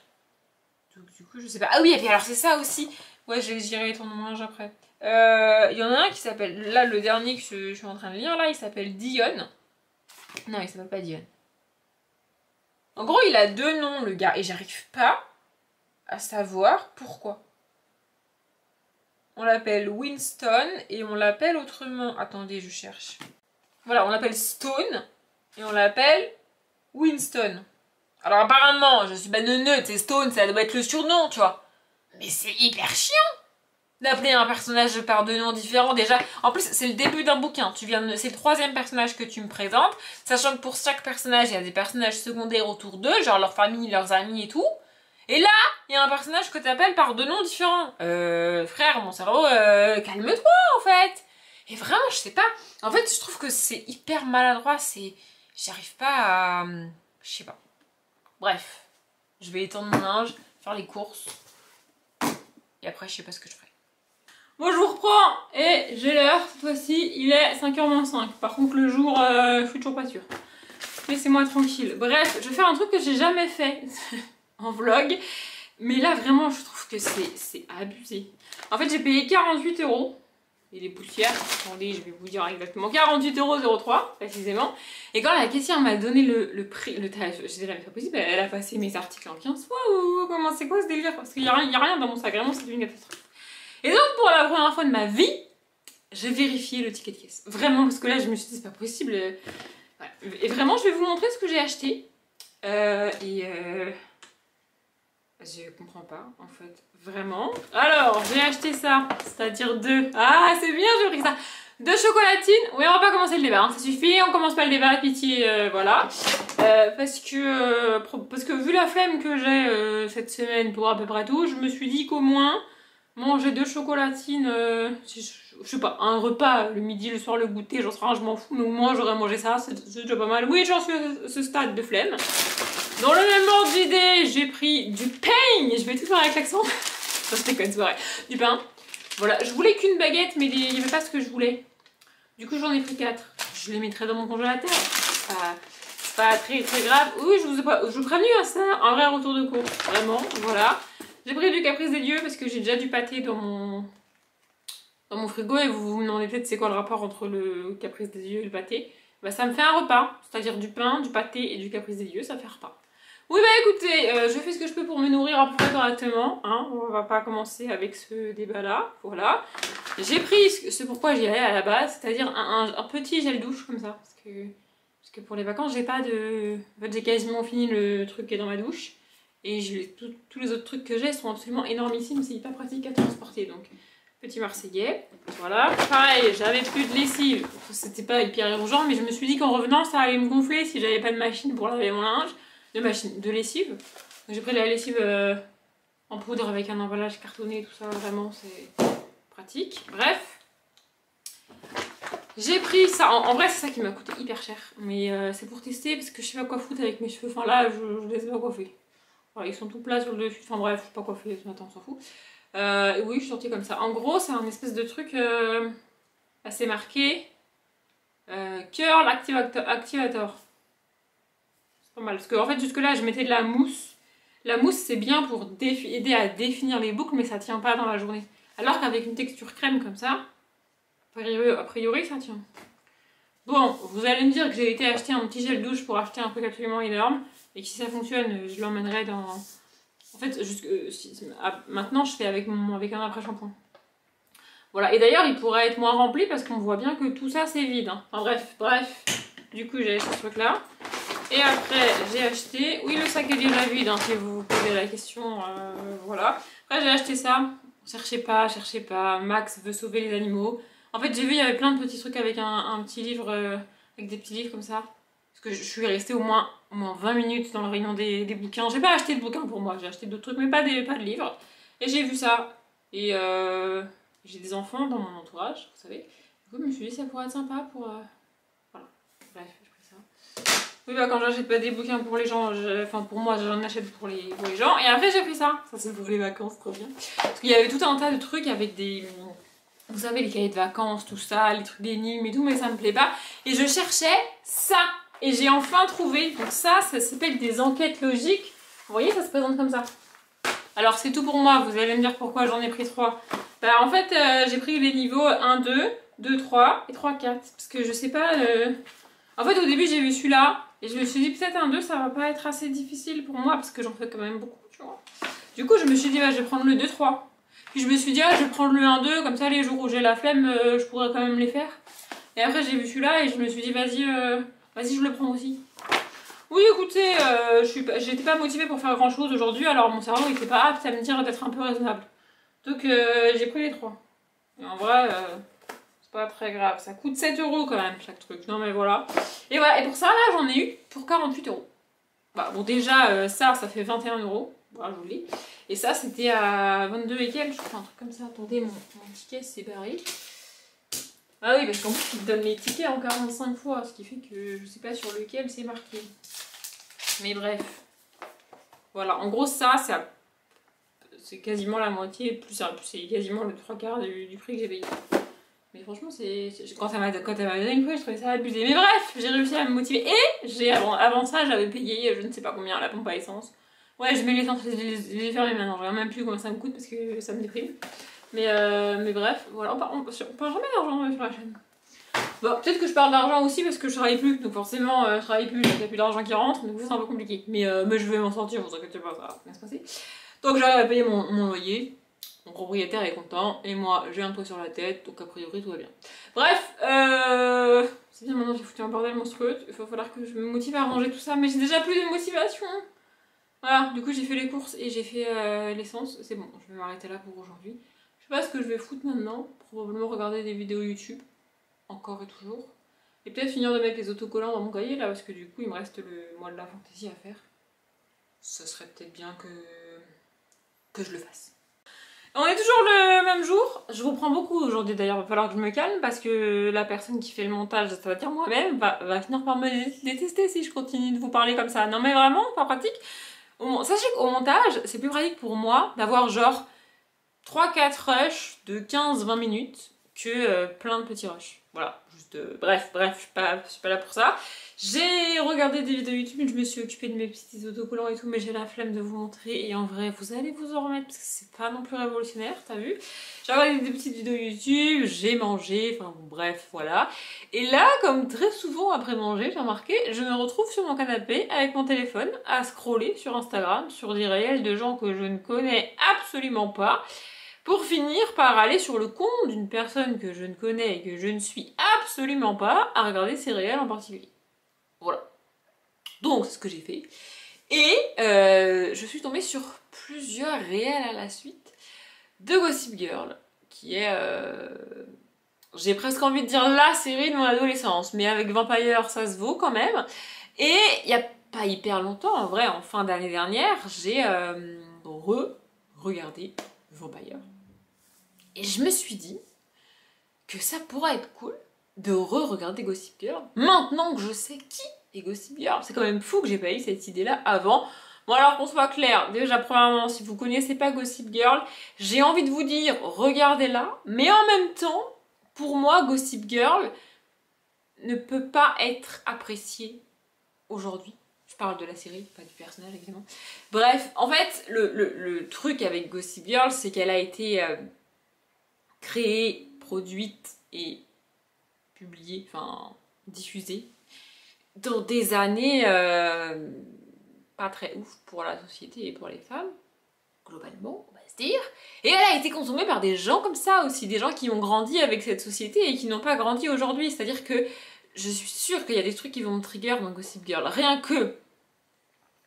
Donc du coup, je sais pas. Ah oui, et puis alors c'est ça aussi. Ouais, j'irai ton nom après. Il y en a un qui s'appelle... Là, le dernier que je suis en train de lire, là, il s'appelle Dion. Non, il s'appelle pas Dion. En gros, il a 2 noms, le gars. Et j'arrive pas à savoir pourquoi. On l'appelle Winston et on l'appelle autrement. Attendez, je cherche. Voilà, on l'appelle Stone et on l'appelle Winston. Alors apparemment, je suis pas neuneu, c'est Stone, ça doit être le surnom, tu vois. Mais c'est hyper chiant d'appeler un personnage par 2 noms différents déjà. En plus, c'est le début d'un bouquin. C'est le 3e personnage que tu me présentes, sachant que pour chaque personnage, il y a des personnages secondaires autour d'eux, genre leur famille, leurs amis et tout. Et là, il y a un personnage que tu appelles par 2 noms différents. Frère, mon cerveau, calme-toi en fait. Et vraiment, je sais pas. En fait, je trouve que c'est hyper maladroit. J'arrive pas à... Je sais pas. Bref. Je vais étendre mon linge, faire les courses. Et après, je sais pas ce que je ferai. Bon, je vous reprends. Et j'ai l'heure. Cette fois-ci, il est 5h moins 5. Par contre, le jour, je suis toujours pas sûre. Laissez-moi tranquille. Bref, je vais faire un truc que j'ai jamais fait en vlog. Mais là, vraiment, je trouve que c'est abusé. En fait, j'ai payé 48 €. Et les poussières, attendez, je vais vous dire exactement, 48,03 € précisément. Et quand la caissière m'a donné le prix, je disais là, mais c'est pas possible, elle a passé mes articles en 15 fois ou comment c'est quoi ce délire? Parce qu'il y a rien dans mon sac, vraiment c'est une catastrophe. Et donc pour la première fois de ma vie, j'ai vérifié le ticket de caisse. Vraiment, parce que là je me suis dit c'est pas possible. Voilà. Et vraiment, je vais vous montrer ce que j'ai acheté. Je comprends pas, en fait, vraiment. Alors, j'ai acheté ça, c'est-à-dire 2. Ah, c'est bien, j'ai pris ça. 2 chocolatines. Oui, on va pas commencer le débat, hein. Ça suffit, on commence pas le débat, pitié, voilà. Parce que vu la flemme que j'ai cette semaine pour à peu près tout, je me suis dit qu'au moins, manger 2 chocolatines, je sais pas, un repas, le midi, le soir, le goûter, j'en sais rien, je m'en fous, mais au moins j'aurais mangé ça, c'est déjà pas mal. Oui, j'en suis à ce stade de flemme. Dans le même ordre d'idée, j'ai pris du pain. Je vais tout faire avec l'accent. Ça c'était quoi une soirée. Du pain. Voilà, je voulais qu'une baguette, mais il n'y avait pas ce que je voulais. Du coup, j'en ai pris 4. Je les mettrai dans mon congélateur. C'est pas très grave. Oui, je vous prévenu, hein, c'est un vrai retour de cours. Vraiment, voilà. J'ai pris du Caprice des Dieux parce que j'ai déjà du pâté dans mon frigo. Et vous vous demandez peut-être c'est quoi le rapport entre le Caprice des Dieux et le pâté. Bah, ça me fait un repas. C'est-à-dire du pain, du pâté et du Caprice des Dieux. Ça fait un repas. Oui bah écoutez, je fais ce que je peux pour me nourrir à peu près correctement, hein. On va pas commencer avec ce débat là, voilà. J'ai pris, c'est pourquoi j'y allais à la base, c'est-à-dire un petit gel douche comme ça, parce que pour les vacances j'ai pas de... En fait j'ai quasiment fini le truc qui est dans ma douche, et tous les autres trucs que j'ai sont absolument énormissimes, c'est hyper pratique à transporter, donc petit marseillais, voilà. Pareil, j'avais plus de lessive, c'était pas hyper urgent, mais je me suis dit qu'en revenant ça allait me gonfler si j'avais pas de machine pour laver mon linge. De lessive. J'ai pris la lessive en poudre avec un emballage cartonné et tout ça, vraiment c'est pratique. Bref, j'ai pris ça. En vrai, c'est ça qui m'a coûté hyper cher, mais c'est pour tester parce que je sais pas quoi foutre avec mes cheveux. Enfin là, je les ai pas coiffés. Voilà, ils sont tout plats sur le dessus. Enfin bref, je suis pas coiffée ce matin, on s'en fout. Oui, je suis sortie comme ça. En gros, c'est un espèce de truc assez marqué. Curl Activator. Pas mal, parce que en fait jusque là je mettais de la mousse. La mousse c'est bien pour aider à définir les boucles, mais ça tient pas dans la journée. Alors qu'avec une texture crème comme ça, a priori ça tient. Bon, vous allez me dire que j'ai été acheter un petit gel douche pour acheter un truc absolument énorme, et que si ça fonctionne, je l'emmènerai dans... En fait, maintenant je fais avec un après-shampoing. Voilà, et d'ailleurs il pourrait être moins rempli parce qu'on voit bien que tout ça c'est vide, hein. Enfin bref, du coup j'ai acheté ce truc là. Et après, j'ai acheté... Oui, le sac est déjà vide, hein, si vous vous posez la question, voilà. Après, j'ai acheté ça. Cherchez pas. Max veut sauver les animaux. En fait, j'ai vu, il y avait plein de petits trucs avec un petit livre, avec des petits livres comme ça. Parce que je suis restée au moins 20 minutes dans le rayon des bouquins. J'ai pas acheté de bouquins pour moi, j'ai acheté d'autres trucs, mais pas de livres. Et j'ai vu ça. Et j'ai des enfants dans mon entourage, vous savez. Du coup, je me suis dit, ça pourrait être sympa pour... Voilà. Bref, j'ai pris ça. Oui, bah quand j'achète pas des bouquins pour les gens, enfin pour moi, j'en achète pour les gens. Et après, j'ai pris ça. Ça, c'est pour les vacances, trop bien. Parce qu'il y avait tout un tas de trucs avec des... Vous savez, les cahiers de vacances, tout ça, les trucs d'énigmes et tout, mais ça me plaît pas. Et je cherchais ça. Et j'ai enfin trouvé. Donc ça s'appelle des enquêtes logiques. Vous voyez, ça se présente comme ça. Alors, c'est tout pour moi. Vous allez me dire pourquoi j'en ai pris 3. Bah, en fait, j'ai pris les niveaux 1, 2, 2, 3 et 3, 4. Parce que je sais pas... En fait, au début, j'ai vu celui-là. Et je me suis dit, peut-être un 2, ça va pas être assez difficile pour moi. Parce que j'en fais quand même beaucoup, tu vois. Du coup, je me suis dit, bah, je vais prendre le 2, 3. Puis je me suis dit, ah, je vais prendre le 1, 2. Comme ça, les jours où j'ai la flemme, je pourrais quand même les faire. Et après, j'ai vu celui-là et je me suis dit, vas-y, je le prends aussi. Oui, écoutez, j'étais pas motivée pour faire grand-chose aujourd'hui. Alors, mon cerveau était pas apte à me dire d'être un peu raisonnable. Donc, j'ai pris les 3. Et en vrai... pas très grave, ça coûte 7 € quand même chaque truc, non mais voilà. Et voilà, et pour ça là j'en ai eu pour 48 €. Bah bon déjà ça fait 21 €, voilà je vous l'ai. Et ça c'était à 22 et quelques, je crois, un truc comme ça. Attendez, mon ticket s'est barré. Ah oui, parce qu'en plus ils te donnent les tickets en 45 fois, ce qui fait que je sais pas sur lequel c'est marqué. Mais bref. Voilà, en gros ça c'est quasiment la moitié, plus c'est quasiment le 3/4 du prix que j'ai payé. Mais franchement, quand elle m'a donné une fois, je trouvais ça abusé. Mais bref, j'ai réussi à me motiver. Et avant ça, j'avais payé je ne sais pas combien la pompe à essence. Ouais, je mets l'essence, je les ai fermés maintenant. Je regarde même plus combien ça me coûte parce que ça me déprime. Mais bref, voilà, on parle jamais d'argent sur la chaîne. Bon, peut-être que je parle d'argent aussi parce que je travaille plus. Donc forcément, je travaille plus, il n'y a plus d'argent qui rentre. Donc c'est un peu compliqué. Mais je vais m'en sortir, vous inquiétez pas, ça va bien se passer. Donc j'arrive à payer mon loyer. Mon propriétaire est content et moi j'ai un toit sur la tête, donc a priori tout va bien. Bref, c'est bien, maintenant j'ai foutu un bordel monstrueux, il va falloir que je me motive à ranger tout ça, mais j'ai déjà plus de motivation. Voilà, du coup j'ai fait les courses et j'ai fait l'essence, c'est bon, je vais m'arrêter là pour aujourd'hui. Je sais pas ce que je vais foutre maintenant, probablement regarder des vidéos YouTube, encore et toujours. Et peut-être finir de mettre les autocollants dans mon cahier là, parce que du coup il me reste le mois de la fantaisie à faire. Ça serait peut-être bien que je le fasse. On est toujours le même jour, je reprends beaucoup aujourd'hui d'ailleurs, il va falloir que je me calme parce que la personne qui fait le montage, ça va dire moi-même, va finir par me détester si je continue de vous parler comme ça. Non mais vraiment, pas pratique. Sachez qu'au montage, c'est plus pratique pour moi d'avoir genre 3-4 rushs de 15-20 minutes que plein de petits rushs. Voilà, juste bref, je suis pas là pour ça. J'ai regardé des vidéos YouTube, je me suis occupée de mes petits autocollants et tout, mais j'ai la flemme de vous montrer. Et en vrai, vous allez vous en remettre parce que c'est pas non plus révolutionnaire, t'as vu? J'ai regardé des petites vidéos YouTube, j'ai mangé, enfin bon, bref, voilà. Et là, comme très souvent après manger, j'ai remarqué, je me retrouve sur mon canapé avec mon téléphone à scroller sur Instagram, sur des réels de gens que je ne connais absolument pas. Pour finir par aller sur le compte d'une personne que je ne connais et que je ne suis absolument pas à regarder ces réels en particulier. Voilà. Donc, c'est ce que j'ai fait. Et je suis tombée sur plusieurs réels à la suite de Gossip Girl, qui est... j'ai presque envie de dire la série de mon adolescence, mais avec Vampire, ça se vaut quand même. Et il n'y a pas hyper longtemps, en vrai, en fin d'année dernière, j'ai regardé Vampire. Et je me suis dit que ça pourrait être cool de re-regarder Gossip Girl, maintenant que je sais qui est Gossip Girl. C'est quand même fou que j'ai pas eu cette idée-là avant. Bon alors qu'on soit clair, déjà premièrement, si vous connaissez pas Gossip Girl, j'ai envie de vous dire, regardez-la, mais en même temps, pour moi, Gossip Girl ne peut pas être apprécié aujourd'hui. Je parle de la série, pas du personnage évidemment. Bref, en fait, le truc avec Gossip Girl, c'est qu'elle a été créée, produite et publiée, enfin diffusée, dans des années pas très ouf pour la société et pour les femmes, globalement, on va se dire. Et elle a été consommée par des gens comme ça aussi, des gens qui ont grandi avec cette société et qui n'ont pas grandi aujourd'hui. C'est-à-dire que je suis sûre qu'il y a des trucs qui vont me trigger dans Gossip Girl. Rien que,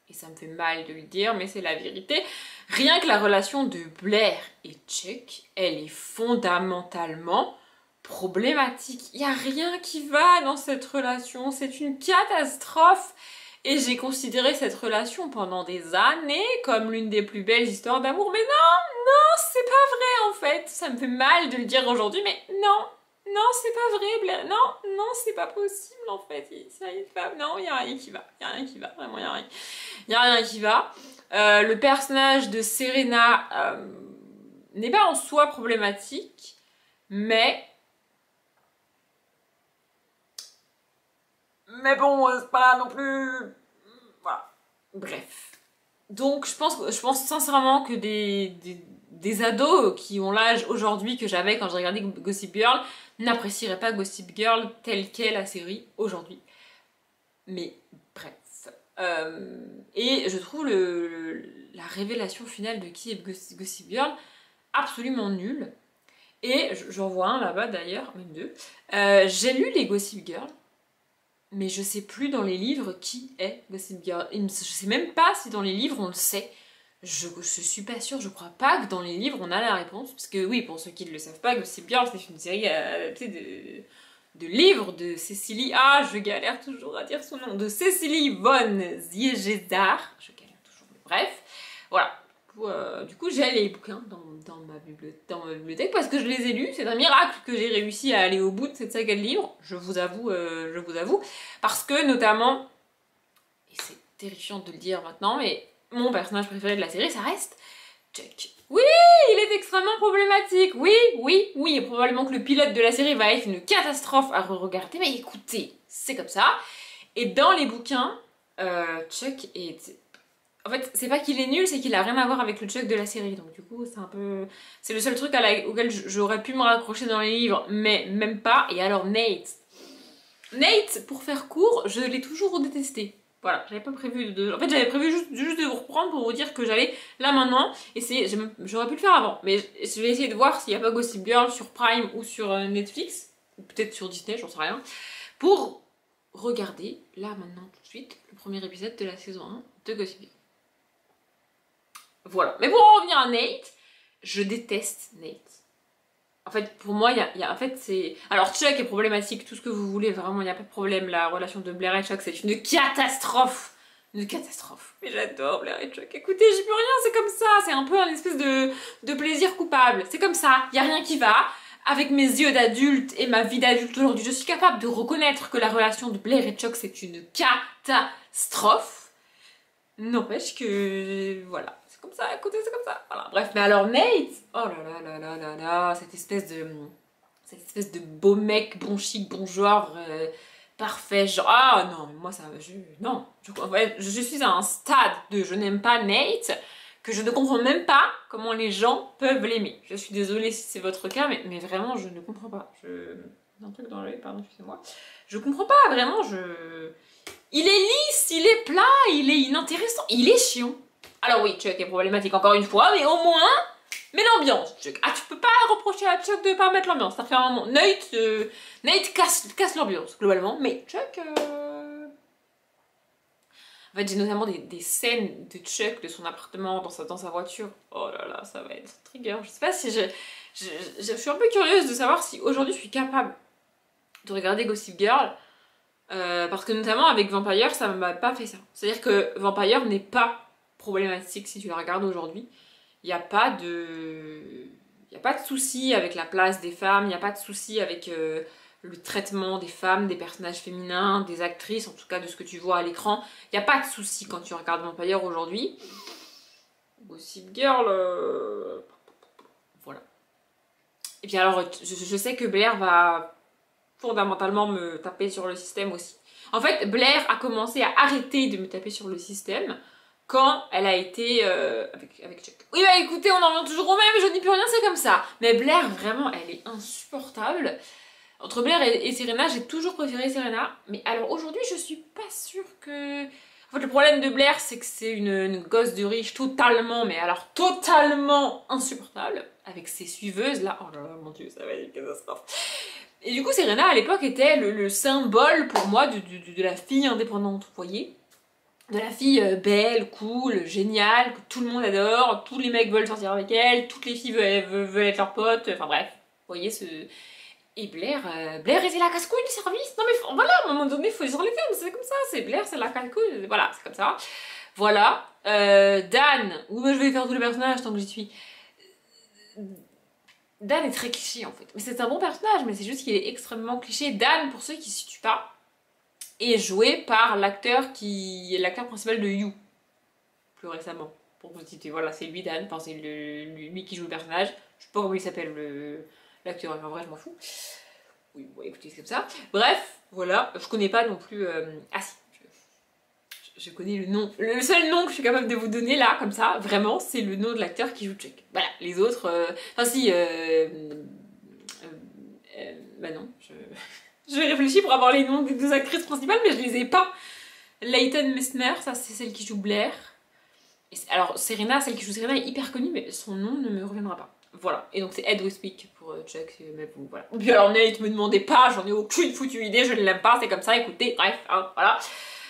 et ça me fait mal de le dire, mais c'est la vérité, rien que la relation de Blair et Chuck, elle est fondamentalement problématique. Il n'y a rien qui va dans cette relation, c'est une catastrophe. Et j'ai considéré cette relation pendant des années comme l'une des plus belles histoires d'amour. Mais non, c'est pas vrai en fait. Ça me fait mal de le dire aujourd'hui, mais non, Non, c'est pas vrai, Blair. Non, non, c'est pas possible en fait. Ça y est pas. Non, il y a rien qui va. Il y a rien qui va. Vraiment, il y a rien. Il y a rien qui va. Le personnage de Serena n'est pas en soi problématique, mais bon, c'est pas non plus. Voilà. Bref. Donc, je pense sincèrement que des ados qui ont l'âge aujourd'hui que j'avais quand j'ai regardé Gossip Girl n'apprécieraient pas Gossip Girl telle qu'est la série aujourd'hui. Mais bref. Et je trouve la révélation finale de qui est Gossip Girl absolument nulle. Et j'en vois un là-bas d'ailleurs, même deux. J'ai lu les Gossip Girl, mais je sais plus dans les livres qui est Gossip Girl. Je sais même pas si dans les livres on le sait. Je suis pas sûre, je crois pas que dans les livres on a la réponse. Parce que oui, pour ceux qui ne le savent pas, Gossip Girl c'est une série de livres de Cécilie. Ah, je galère toujours à dire son nom. De Cécilie von Ziegesar. Je galère toujours, mais bref. Voilà. Du coup, j'ai les bouquins dans ma bibliothèque parce que je les ai lus. C'est un miracle que j'ai réussi à aller au bout de cette saga de livres. Je vous avoue. Parce que, notamment, et c'est terrifiant de le dire maintenant, mais mon personnage préféré de la série, ça reste Chuck. Oui, il est extrêmement problématique. Oui. Et probablement que le pilote de la série va être une catastrophe à re-regarder. Mais écoutez, c'est comme ça. Et dans les bouquins, Chuck est... En fait, c'est pas qu'il est nul, c'est qu'il a rien à voir avec le Chuck de la série. Donc du coup, c'est un peu... C'est le seul truc auquel j'aurais pu me raccrocher dans les livres, mais même pas. Et alors Nate, pour faire court, je l'ai toujours détesté. Voilà, j'avais pas prévu de... En fait, j'avais prévu juste de vous reprendre pour vous dire que j'allais là maintenant essayer... J'aurais pu le faire avant, mais je vais essayer de voir s'il n'y a pas Gossip Girl sur Prime ou sur Netflix, ou peut-être sur Disney, j'en sais rien, pour regarder, là, maintenant, tout de suite, le premier épisode de la saison 1 de Gossip Girl. Voilà. Mais pour en revenir à Nate, je déteste Nate. En fait, pour moi, en fait, c'est... Alors, Chuck est problématique, tout ce que vous voulez, vraiment, il n'y a pas de problème. La relation de Blair et Chuck, c'est une catastrophe. Une catastrophe. Mais j'adore Blair et Chuck. Écoutez, j'y peux rien, c'est comme ça. C'est un peu un espèce de plaisir coupable. C'est comme ça, il n'y a rien qui va. Avec mes yeux d'adulte et ma vie d'adulte aujourd'hui, je suis capable de reconnaître que la relation de Blair et Chuck, c'est une catastrophe. N'empêche que... Voilà. Comme ça, écoutez, c'est comme ça. Voilà, bref, mais alors Nate, oh là, cette espèce de beau mec, bon chic, bon genre, parfait, genre, ah non, mais moi ça, en fait, je suis à un stade de je n'aime pas Nate, que je ne comprends même pas comment les gens peuvent l'aimer. Je suis désolée si c'est votre cas, mais vraiment, je ne comprends pas. Un truc dans l'œil, pardon, excusez-moi. Je comprends pas, vraiment, il est lisse, il est plat, il est inintéressant, il est chiant. Alors oui, Chuck est problématique encore une fois, mais au moins, mets l'ambiance, Chuck. Ah, tu peux pas reprocher à Chuck de pas mettre l'ambiance, ça fait un moment. Nate casse l'ambiance, globalement, mais Chuck... En fait, j'ai notamment des scènes de Chuck, de son appartement, dans sa voiture. Oh là là, ça va être trigger. Je sais pas si je suis un peu curieuse de savoir si aujourd'hui je suis capable de regarder Gossip Girl. Parce que notamment avec Vampire, ça m'a pas fait ça. C'est-à-dire que Vampire n'est pas problématique si tu la regardes aujourd'hui. Il n'y a pas de souci avec la place des femmes, il n'y a pas de souci avec le traitement des femmes, des personnages féminins, des actrices, en tout cas de ce que tu vois à l'écran. Il n'y a pas de souci quand tu regardes Vampire aujourd'hui. Gossip Girl... Voilà. Et puis alors, je sais que Blair va fondamentalement me taper sur le système aussi. En fait, Blair a commencé à arrêter de me taper sur le système quand elle a été avec Chuck. Oui bah écoutez, on en revient toujours au même, je dis plus rien, c'est comme ça. Mais Blair, vraiment, elle est insupportable. Entre Blair et Serena, j'ai toujours préféré Serena. Mais alors aujourd'hui, je suis pas sûre que... En fait, le problème de Blair, c'est que c'est une gosse de riche totalement, mais alors totalement insupportable. Avec ses suiveuses, là. Oh là là, mon Dieu, ça va être une catastrophe. Et du coup, Serena, à l'époque, était le symbole pour moi de la fille indépendante, vous voyez ? De la fille belle, cool, géniale, que tout le monde adore, tous les mecs veulent sortir avec elle, toutes les filles veulent être leur pote, enfin bref, vous voyez ce... Et Blair était la casse-couille du service, non mais voilà, à un moment donné, il faut les enlever, c'est comme ça, c'est Blair, c'est la casse-couille, voilà, c'est comme ça. Voilà, Dan, ou je vais faire tous les personnages tant que j'y suis. Dan est très cliché en fait. Mais c'est un bon personnage, mais c'est juste qu'il est extrêmement cliché. Dan, pour ceux qui ne se situent pas, est joué par l'acteur qui est l'acteur principal de You, plus récemment. Pour vous situer, voilà, c'est lui Dan, enfin c'est lui qui joue le personnage. Je sais pas comment il s'appelle l'acteur, en vrai je m'en fous. Oui, bon écoutez, c'est comme ça. Bref, voilà, je connais pas non plus... Ah si, je connais le nom. Le seul nom que je suis capable de vous donner là, comme ça, vraiment, c'est le nom de l'acteur qui joue Chuck. Voilà, les autres... Enfin si... bah non, je réfléchis pour avoir les noms des deux actrices principales, mais je les ai pas. Leighton Messner, ça c'est celle qui joue Blair. Alors Serena, celle qui joue Serena est hyper connue, mais son nom ne me reviendra pas. Voilà, et donc c'est Ed Westwick pour Chuck, mais bon, voilà. Et puis alors Nate, me demandez pas, j'en ai aucune foutue idée, je ne l'aime pas, c'est comme ça, écoutez, bref, hein, voilà.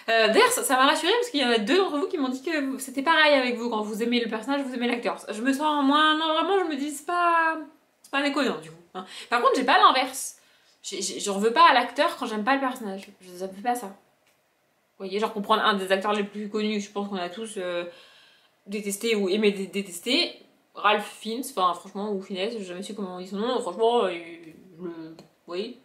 D'ailleurs, ça m'a rassurée parce qu'il y en a deux d'entre vous qui m'ont dit que c'était pareil avec vous, quand vous aimez le personnage, vous aimez l'acteur. Je me sens moins, non vraiment, je me dis c'est pas déconnant du coup. Hein. Par contre, j'ai pas l'inverse. J'en veux pas à l'acteur quand j'aime pas le personnage. Ça me fait pas ça. Vous voyez, genre pour prendre un des acteurs les plus connus, je pense qu'on a tous détesté ou aimé détester. Ralph Fiennes, enfin franchement, ou Fiennes, j'ai jamais su comment on dit son nom, franchement, oui,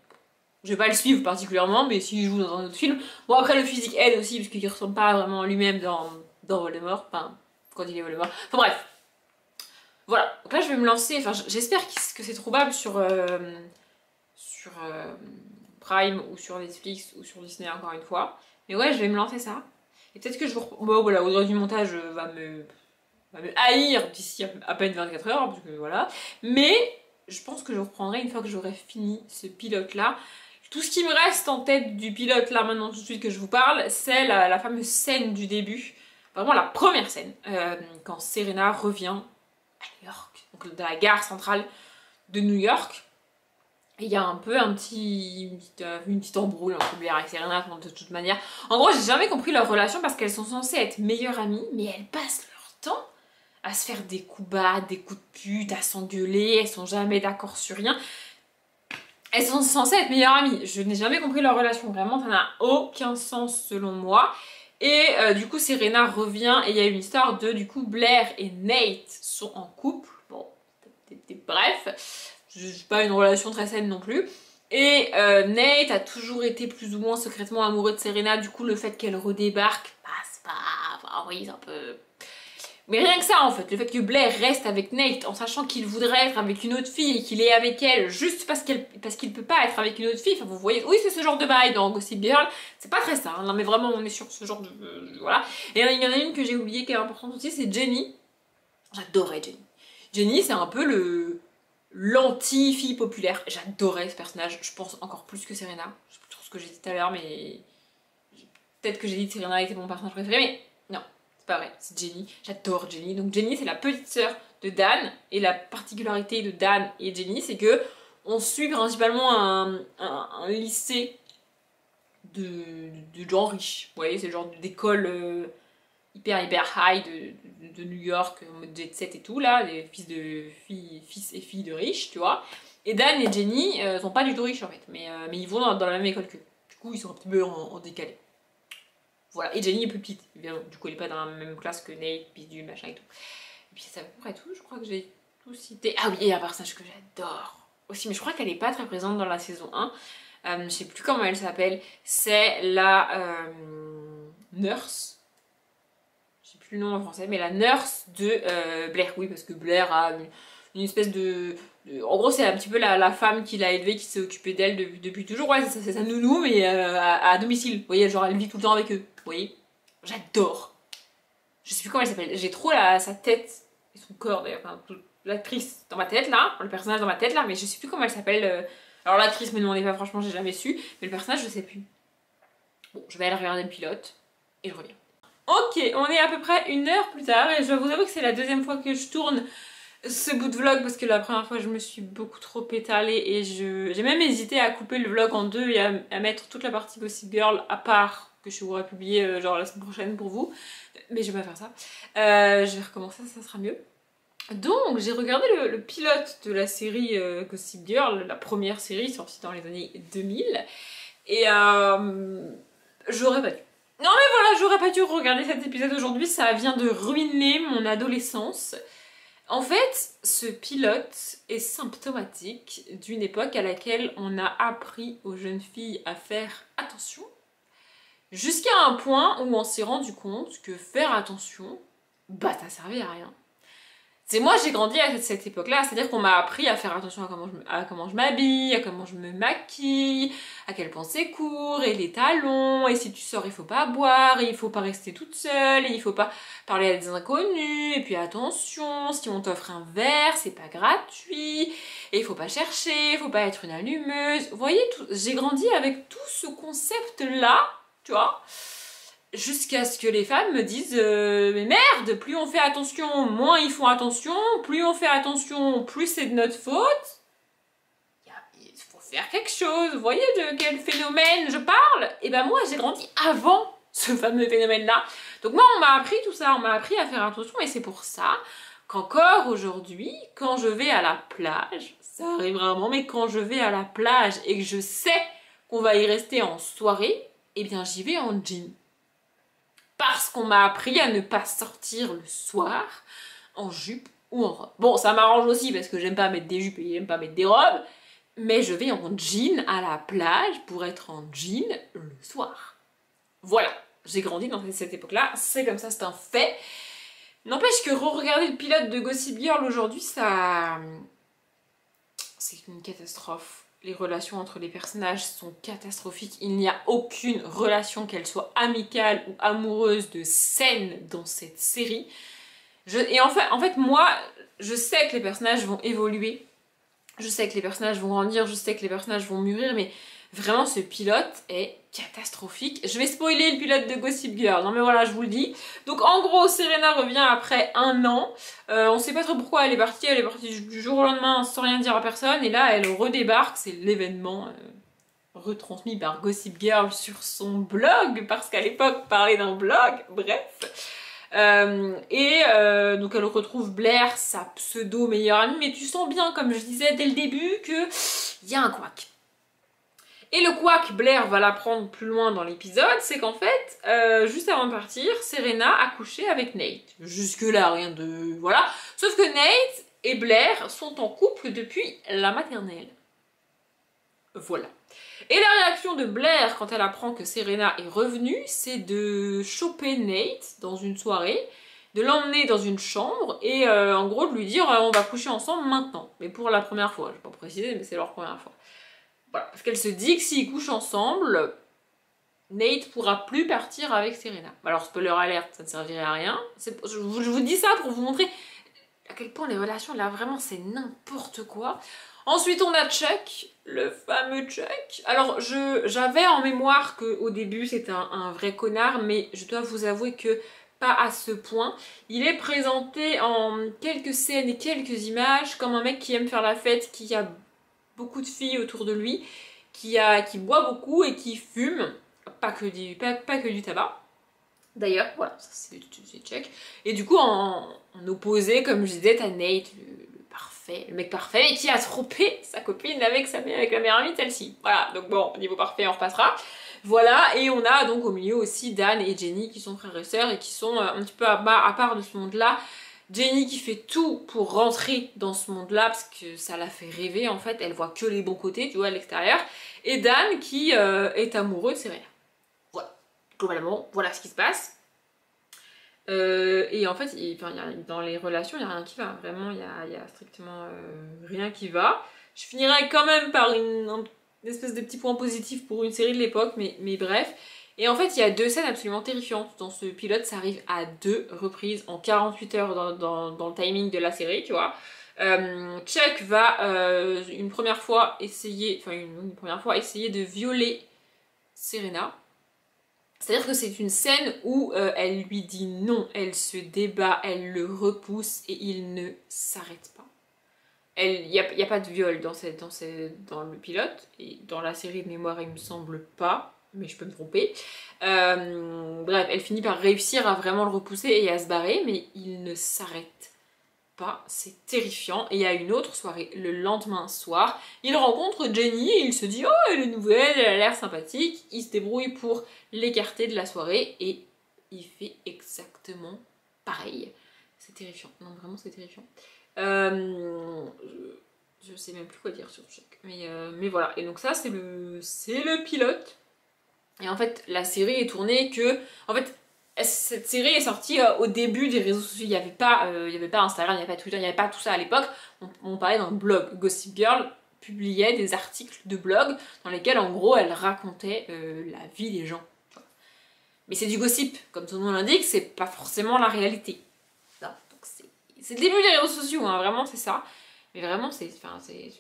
je vais pas le suivre particulièrement, mais s'il joue dans un autre film. Bon, après le physique aide aussi, parce qu'il ressemble pas vraiment à lui-même dans Voldemort, enfin, quand il est Voldemort. Enfin bref. Voilà, donc là je vais me lancer, enfin j'espère que c'est trouvable sur Prime ou sur Netflix ou sur Disney encore une fois. Mais ouais, je vais me lancer ça. Et peut-être que je vous... Bon voilà, Audrey du montage va me haïr d'ici à peine 24 heures, parce que voilà. Mais je pense que je reprendrai une fois que j'aurai fini ce pilote-là. Tout ce qui me reste en tête du pilote là maintenant tout de suite que je vous parle, c'est la fameuse scène du début. Vraiment la première scène, quand Serena revient à New York, donc dans la gare centrale de New York. Et il y a un peu une petite embrouille entre Blair et Serena de toute manière. En gros, j'ai jamais compris leur relation parce qu'elles sont censées être meilleures amies, mais elles passent leur temps à se faire des coups bas, des coups de pute, à s'engueuler, elles sont jamais d'accord sur rien. Elles sont censées être meilleures amies. Je n'ai jamais compris leur relation, vraiment, ça n'a aucun sens selon moi. Et du coup, Serena revient et il y a une histoire de, du coup, Blair et Nate sont en couple. Bon, bref, c'est pas une relation très saine non plus. Et Nate a toujours été plus ou moins secrètement amoureux de Serena, du coup, le fait qu'elle redébarque, bah, c'est pas... Enfin, oui, c'est un peu... Mais rien que ça en fait, le fait que Blair reste avec Nate en sachant qu'il voudrait être avec une autre fille et qu'il est avec elle juste parce qu'il peut pas être avec une autre fille, enfin vous voyez, oui c'est ce genre de bail dans Gossip Girl, c'est pas très ça, hein, non mais vraiment on est sur ce genre de... voilà. Et il y en a une que j'ai oubliée qui est importante aussi, c'est Jenny. J'adorais Jenny. Jenny c'est un peu l'anti-fille populaire, j'adorais ce personnage, je pense encore plus que Serena, je sais plus trop ce que j'ai dit tout à l'heure mais... Peut-être que j'ai dit que Serena était mon personnage préféré mais non. C'est pas vrai, c'est Jenny, j'adore Jenny. Donc Jenny c'est la petite sœur de Dan et la particularité de Dan et Jenny c'est que on suit principalement un lycée de gens riches. Vous voyez, c'est le genre d'école hyper high de New York, en mode jet set et tout là, des fils et filles de riches, tu vois. Et Dan et Jenny sont pas du tout riches en fait, mais ils vont dans la même école qu'eux. Du coup ils sont un petit peu en décalé. Voilà, et Jenny est plus petite, évidemment, du coup elle est pas dans la même classe que Nate, puis du machin et tout. Et puis c'est à peu près tout, je crois que j'ai tout cité. Ah oui, il y a un personnage que j'adore aussi, mais je crois qu'elle est pas très présente dans la saison 1. Je sais plus comment elle s'appelle, c'est la nurse. Je sais plus le nom en français, mais la nurse de Blair, oui, parce que Blair a une espèce en gros c'est un petit peu la femme qui l'a élevée, qui s'est occupée d'elle depuis toujours, ouais c'est sa nounou mais à domicile, vous voyez, genre elle vit tout le temps avec eux, vous voyez, j'adore, je sais plus comment elle s'appelle, j'ai trop sa tête et son corps d'ailleurs, enfin, l'actrice dans ma tête là, le personnage dans ma tête là, mais je sais plus comment elle s'appelle, alors l'actrice me demandez pas, franchement j'ai jamais su, mais le personnage je sais plus. Bon, je vais aller regarder le pilote et je reviens. Ok, on est à peu près 1 heure plus tard et je dois vous avouer que c'est la deuxième fois que je tourne ce bout de vlog parce que la première fois je me suis beaucoup trop étalée et j'ai même hésité à couper le vlog en deux et à mettre toute la partie Gossip Girl à part que je pourrais publier genre la semaine prochaine pour vous, mais je vais pas faire ça. Je vais recommencer, ça sera mieux. Donc j'ai regardé le pilote de la série Gossip Girl, la première série sortie dans les années 2000 et j'aurais pas dû. Non mais voilà, j'aurais pas dû regarder cet épisode aujourd'hui, ça vient de ruiner mon adolescence. En fait, ce pilote est symptomatique d'une époque à laquelle on a appris aux jeunes filles à faire attention, jusqu'à un point où on s'est rendu compte que faire attention, bah ça servait à rien. C'est moi j'ai grandi à cette époque-là, c'est-à-dire qu'on m'a appris à faire attention à comment je m'habille, à comment je me maquille, à quel point c'est court, et les talons, et si tu sors il faut pas boire, et il faut pas rester toute seule, et il faut pas parler à des inconnus, et puis attention, si on t'offre un verre, c'est pas gratuit, et il faut pas chercher, il faut pas être une allumeuse. Vous voyez, j'ai grandi avec tout ce concept-là, tu vois, jusqu'à ce que les femmes me disent mais merde, plus on fait attention, moins ils font attention, plus on fait attention, plus c'est de notre faute. Il faut faire quelque chose. Vous voyez de quel phénomène je parle? Et ben moi j'ai grandi avant ce fameux phénomène-là. Donc moi on m'a appris tout ça, on m'a appris à faire attention, et c'est pour ça qu'encore aujourd'hui, quand je vais à la plage, ça arrive rarement, mais quand je vais à la plage et que je sais qu'on va y rester en soirée, eh bien j'y vais en jean. Parce qu'on m'a appris à ne pas sortir le soir en jupe ou en robe. Bon, ça m'arrange aussi parce que j'aime pas mettre des jupes et j'aime pas mettre des robes, mais je vais en jean à la plage pour être en jean le soir. Voilà, j'ai grandi dans cette époque-là, c'est comme ça, c'est un fait. N'empêche que re-regarder le pilote de Gossip Girl aujourd'hui, ça... c'est une catastrophe. Les relations entre les personnages sont catastrophiques. Il n'y a aucune relation, qu'elle soit amicale ou amoureuse, de saine dans cette série. Et en fait, moi, je sais que les personnages vont évoluer. Je sais que les personnages vont grandir. Je sais que les personnages vont mûrir. Mais vraiment, ce pilote est catastrophique. Je vais spoiler le pilote de Gossip Girl. Non mais voilà, je vous le dis. Donc en gros, Serena revient après 1 an. On sait pas trop pourquoi elle est partie du jour au lendemain sans rien dire à personne. Et là, elle redébarque. C'est l'événement retransmis par Gossip Girl sur son blog. Parce qu'à l'époque, parlait d'un blog. Bref. Donc elle retrouve Blair, sa pseudo meilleure amie. Mais tu sens bien, comme je disais dès le début, que il y a un couac. Et le couac, Blair va l'apprendre plus loin dans l'épisode, c'est qu'en fait, juste avant de partir, Serena a couché avec Nate. Jusque là, rien de... voilà. Sauf que Nate et Blair sont en couple depuis la maternelle. Voilà. Et la réaction de Blair quand elle apprend que Serena est revenue, c'est de choper Nate dans une soirée, de l'emmener dans une chambre et en gros de lui dire on va coucher ensemble maintenant. Mais pour la première fois, je vais pas préciser, mais c'est leur première fois. Voilà, parce qu'elle se dit que s'ils couchent ensemble, Nate pourra plus partir avec Serena. Alors, spoiler alert, ça ne servirait à rien. Je vous dis ça pour vous montrer à quel point les relations, là, vraiment, c'est n'importe quoi. Ensuite, on a Chuck, le fameux Chuck. Alors, j'avais en mémoire qu'au début, c'était un vrai connard, mais je dois vous avouer que pas à ce point. Il est présenté en quelques scènes et quelques images comme un mec qui aime faire la fête, qui a beaucoup de filles autour de lui, qui boit beaucoup et qui fume, pas que du tabac. D'ailleurs, voilà, ça c'est check. Et du coup, en opposé, comme je disais, t'as Nate, le mec parfait, et qui a trompé sa copine avec la meilleure amie de celle-ci. Voilà, donc bon, niveau parfait, on repassera. Voilà, et on a donc au milieu aussi Dan et Jenny qui sont frères et sœurs et qui sont un petit peu à part de ce monde-là. Jenny qui fait tout pour rentrer dans ce monde-là parce que ça la fait rêver en fait, elle voit que les bons côtés, tu vois, à l'extérieur. Et Dan qui est amoureux de Serena. Voilà, globalement, voilà ce qui se passe. Et en fait, dans les relations, il n'y a rien qui va, vraiment, il y a strictement rien qui va. Je finirai quand même par une espèce de petit point positif pour une série de l'époque, mais bref. Et en fait, il y a 2 scènes absolument terrifiantes dans ce pilote. Ça arrive à 2 reprises en 48 heures dans le timing de la série, tu vois. Chuck va une première fois essayer de violer Serena. C'est-à-dire que c'est une scène où elle lui dit non, elle se débat, elle le repousse et il ne s'arrête pas. Il n'y a pas de viol dans le pilote, et dans la série de mémoire il me semble pas, mais je peux me tromper. Bref, elle finit par réussir à vraiment le repousser et à se barrer, mais il ne s'arrête pas, c'est terrifiant. Et il y a une autre soirée, le lendemain soir, il rencontre Jenny et il se dit oh elle est nouvelle, elle a l'air sympathique, il se débrouille pour l'écarter de la soirée et il fait exactement pareil. C'est terrifiant, non vraiment c'est terrifiant. Je sais même plus quoi dire sur Chuck. Mais voilà. Et donc ça, c'est le pilote. Et en fait, la série est tournée que... En fait, cette série est sortie au début des réseaux sociaux. Il y avait pas Instagram, il n'y avait pas Twitter, il n'y avait pas tout ça à l'époque. On parlait d'un blog. Gossip Girl publiait des articles de blog dans lesquels, en gros, elle racontait la vie des gens. Mais c'est du gossip, comme son nom l'indique, c'est pas forcément la réalité. Non, donc c'est le début des réseaux sociaux, hein, vraiment, c'est ça. Mais vraiment, ce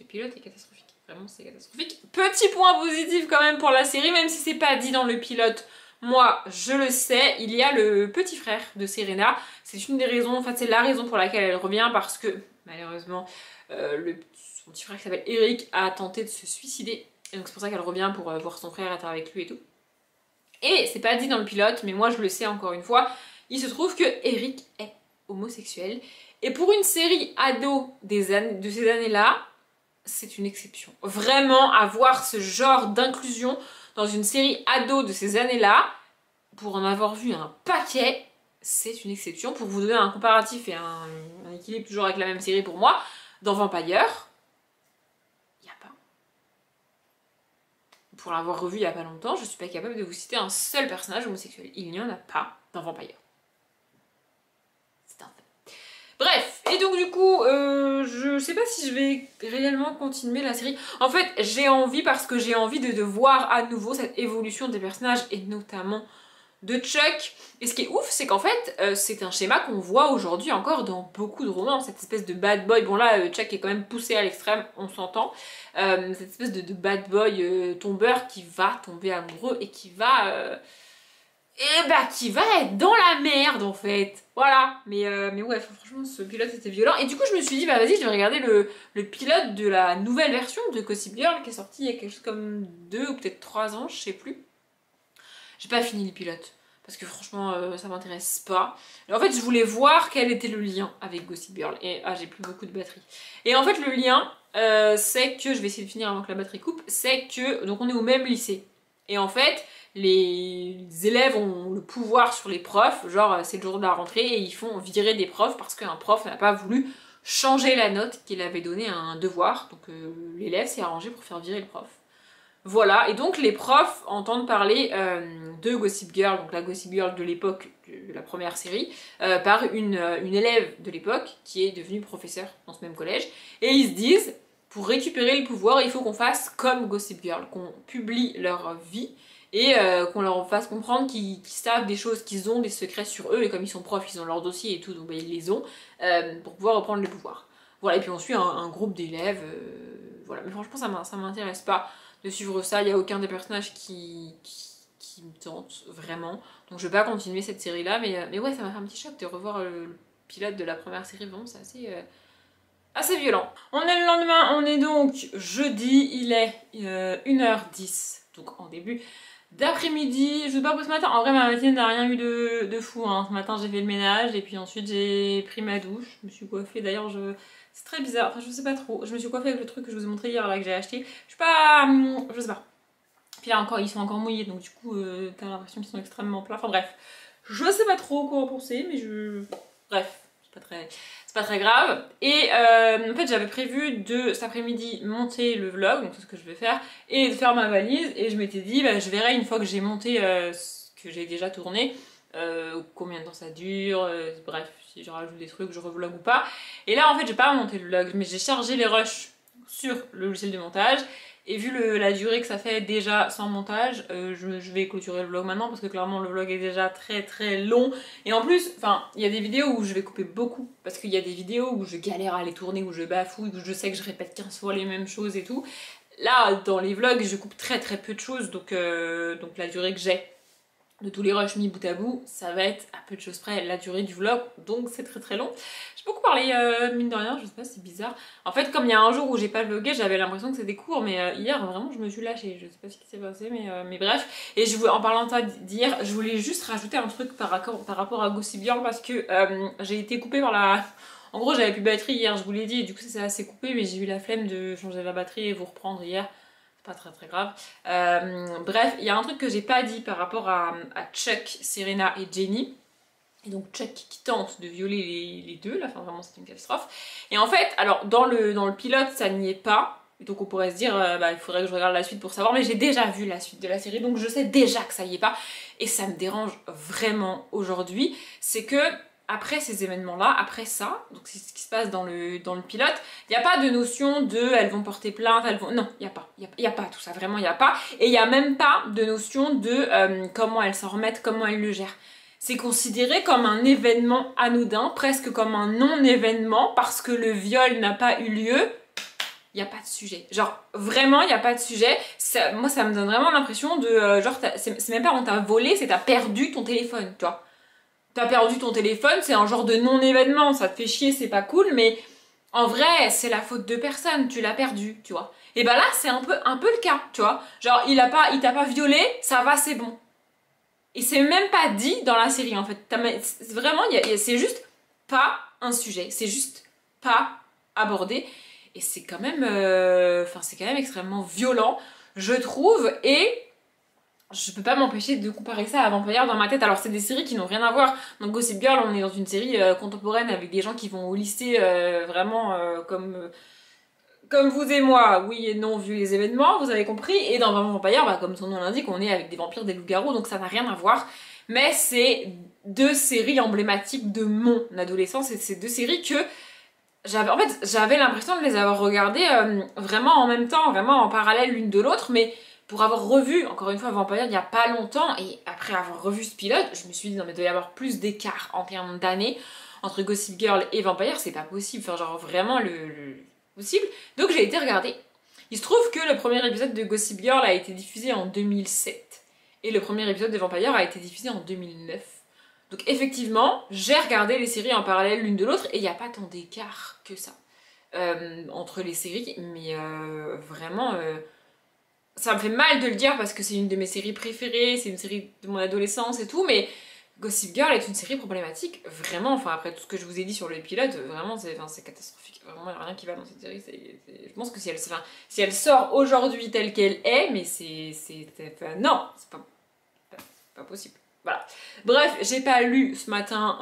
pilote est catastrophique. Vraiment, c'est catastrophique. Petit point positif quand même pour la série, même si c'est pas dit dans le pilote. Moi, je le sais, il y a le petit frère de Serena. C'est une des raisons, en fait, c'est la raison pour laquelle elle revient, parce que, malheureusement, son petit frère qui s'appelle Eric a tenté de se suicider. Et donc c'est pour ça qu'elle revient pour voir son frère être avec lui et tout. Et c'est pas dit dans le pilote, mais moi je le sais encore une fois, il se trouve que Eric est homosexuel. Et pour une série ado de ces années-là, c'est une exception. Vraiment, avoir ce genre d'inclusion dans une série ado de ces années-là, pour en avoir vu un paquet, c'est une exception. Pour vous donner un comparatif et un équilibre toujours avec la même série pour moi, dans Vampire, il n'y a pas. Pour l'avoir revu il n'y a pas longtemps, je suis pas capable de vous citer un seul personnage homosexuel. Il n'y en a pas dans Vampire. C'est un fait. Bref, et donc du coup, je sais pas si je vais réellement continuer la série. En fait, j'ai envie parce que j'ai envie de voir à nouveau cette évolution des personnages et notamment de Chuck. Et ce qui est ouf, c'est qu'en fait, c'est un schéma qu'on voit aujourd'hui encore dans beaucoup de romans. Cette espèce de bad boy, bon là, Chuck est quand même poussé à l'extrême, on s'entend. Cette espèce de bad boy tombeur qui va tomber amoureux et qui va être dans la merde en fait. Voilà. Mais ouais, franchement, ce pilote était violent. Et du coup, je me suis dit, bah vas-y, je vais regarder le pilote de la nouvelle version de Gossip Girl qui est sortie il y a quelque chose comme 2 ou peut-être 3 ans, je sais plus. J'ai pas fini le pilote. Parce que franchement, ça m'intéresse pas. Et en fait, je voulais voir quel était le lien avec Gossip Girl. Et j'ai plus beaucoup de batterie. Et en fait, le lien, c'est que, je vais essayer de finir avant que la batterie coupe, c'est que, donc on est au même lycée. Et en fait, les élèves ont le pouvoir sur les profs. Genre, c'est le jour de la rentrée et ils font virer des profs parce qu'un prof n'a pas voulu changer la note qu'il avait donnée à un devoir. Donc l'élève s'est arrangé pour faire virer le prof. Voilà, et donc les profs entendent parler de Gossip Girl, donc la Gossip Girl de l'époque de la première série, par une élève de l'époque qui est devenue professeure dans ce même collège. Et ils se disent, pour récupérer le pouvoir, il faut qu'on fasse comme Gossip Girl, qu'on publie leur vie et qu'on leur fasse comprendre qu'ils savent des choses, qu'ils ont des secrets sur eux, et comme ils sont profs, ils ont leur dossier et tout, donc bah, ils les ont, pour pouvoir reprendre le pouvoir. Voilà, et puis on suit un groupe d'élèves, voilà, mais franchement ça m'intéresse pas de suivre ça, il n'y a aucun des personnages qui me tente vraiment. Donc je vais pas continuer cette série là, mais ouais, ça m'a fait un petit choc de revoir le pilote de la première série, vraiment c'est assez violent. On est le lendemain, on est donc jeudi, il est 1h10, donc en début d'après-midi. Je sais pas pour ce matin, en vrai ma matinée n'a rien eu de fou, hein. Ce matin j'ai fait le ménage et puis ensuite j'ai pris ma douche, je me suis coiffée, d'ailleurs c'est très bizarre, enfin je sais pas trop, je me suis coiffée avec le truc que je vous ai montré hier là que j'ai acheté, je sais pas, je sais pas. Puis là encore, ils sont encore mouillés donc du coup t'as l'impression qu'ils sont extrêmement plats, enfin bref, je sais pas trop quoi en penser mais bref, c'est pas très grave. Et en fait j'avais prévu de cet après-midi monter le vlog, donc c'est ce que je vais faire, et de faire ma valise, et je m'étais dit bah, je verrai une fois que j'ai monté ce que j'ai déjà tourné, combien de temps ça dure, bref, si je rajoute des trucs, je revlog ou pas. Et là en fait j'ai pas monté le vlog, mais j'ai chargé les rushs sur le logiciel de montage. Et vu la durée que ça fait déjà sans montage, je vais clôturer le vlog maintenant parce que clairement le vlog est déjà très très long. Et en plus, enfin, il y a des vidéos où je vais couper beaucoup parce qu'il y a des vidéos où je galère à les tourner, où je bafouille, où je sais que je répète 15 fois les mêmes choses et tout. Là, dans les vlogs, je coupe très très peu de choses, donc la durée que j'ai de tous les rushs mis bout à bout, ça va être à peu de choses près la durée du vlog, donc c'est très très long. J'ai beaucoup parlé, mine de rien, je sais pas, c'est bizarre. En fait, comme il y a un jour où j'ai pas vlogué, j'avais l'impression que c'était court, mais hier, vraiment, je me suis lâchée. Je sais pas ce qui s'est passé, mais bref. Et en parlant d'hier, je voulais juste rajouter un truc par rapport à Gossip Girl, parce que j'ai été coupée par la... En gros, j'avais plus de batterie hier, je vous l'ai dit, et du coup, ça s'est assez coupé, mais j'ai eu la flemme de changer la batterie et vous reprendre hier. Pas très très grave. Bref, il y a un truc que j'ai pas dit par rapport à Chuck, Serena et Jenny. Et donc Chuck qui tente de violer les deux, là, enfin vraiment c'est une catastrophe. Et en fait, alors dans le pilote ça n'y est pas, donc on pourrait se dire bah, il faudrait que je regarde la suite pour savoir, mais j'ai déjà vu la suite de la série, donc je sais déjà que ça y est pas. Et ça me dérange vraiment aujourd'hui, c'est que après ces événements-là, après ça, donc c'est ce qui se passe dans le pilote, il n'y a pas de notion de elles vont porter plainte, elles vont... Non, il n'y a pas tout ça, vraiment il n'y a pas. Et il n'y a même pas de notion de comment elles s'en remettent, comment elles le gèrent. C'est considéré comme un événement anodin, presque comme un non-événement, parce que le viol n'a pas eu lieu. Il n'y a pas de sujet. Genre, vraiment, il n'y a pas de sujet. Ça, moi, ça me donne vraiment l'impression de... genre, c'est même pas on t'a volé, c'est t'as perdu ton téléphone, tu vois. T'as perdu ton téléphone, c'est un genre de non-événement. Ça te fait chier, c'est pas cool, mais en vrai, c'est la faute de personne. Tu l'as perdu, tu vois. Et bah là, c'est un peu le cas, tu vois. Genre, il t'a pas violé, ça va, c'est bon. Et c'est même pas dit dans la série en fait. Vraiment, c'est juste pas un sujet. C'est juste pas abordé. Et c'est quand même, c'est quand même extrêmement violent, je trouve. Et je peux pas m'empêcher de comparer ça à Vampire dans ma tête. Alors c'est des séries qui n'ont rien à voir. Dans Gossip Girl, on est dans une série contemporaine avec des gens qui vont au lycée vraiment comme vous et moi, oui et non, vu les événements, vous avez compris. Et dans Vampire, bah, comme son nom l'indique, on est avec des vampires, des loups-garous, donc ça n'a rien à voir. Mais c'est deux séries emblématiques de mon adolescence, et c'est deux séries que j'avais l'impression de les avoir regardées vraiment en même temps, vraiment en parallèle l'une de l'autre, mais pour avoir revu, encore une fois, Vampire il n'y a pas longtemps, et après avoir revu ce pilote, je me suis dit, non mais il doit y avoir plus d'écart en termes d'années entre Gossip Girl et Vampire, c'est pas possible, enfin genre vraiment possible. Donc j'ai été regarder. Il se trouve que le premier épisode de Gossip Girl a été diffusé en 2007 et le premier épisode de Vampire a été diffusé en 2009. Donc effectivement, j'ai regardé les séries en parallèle l'une de l'autre et il n'y a pas tant d'écart que ça entre les séries, mais vraiment, ça me fait mal de le dire parce que c'est une de mes séries préférées, c'est une série de mon adolescence et tout, mais Gossip Girl est une série problématique, vraiment, enfin après tout ce que je vous ai dit sur le pilote, vraiment c'est catastrophique, vraiment il n'y a rien qui va dans cette série, je pense que si elle sort aujourd'hui telle qu'elle est, mais non, c'est pas possible. Voilà. Bref, j'ai pas lu ce matin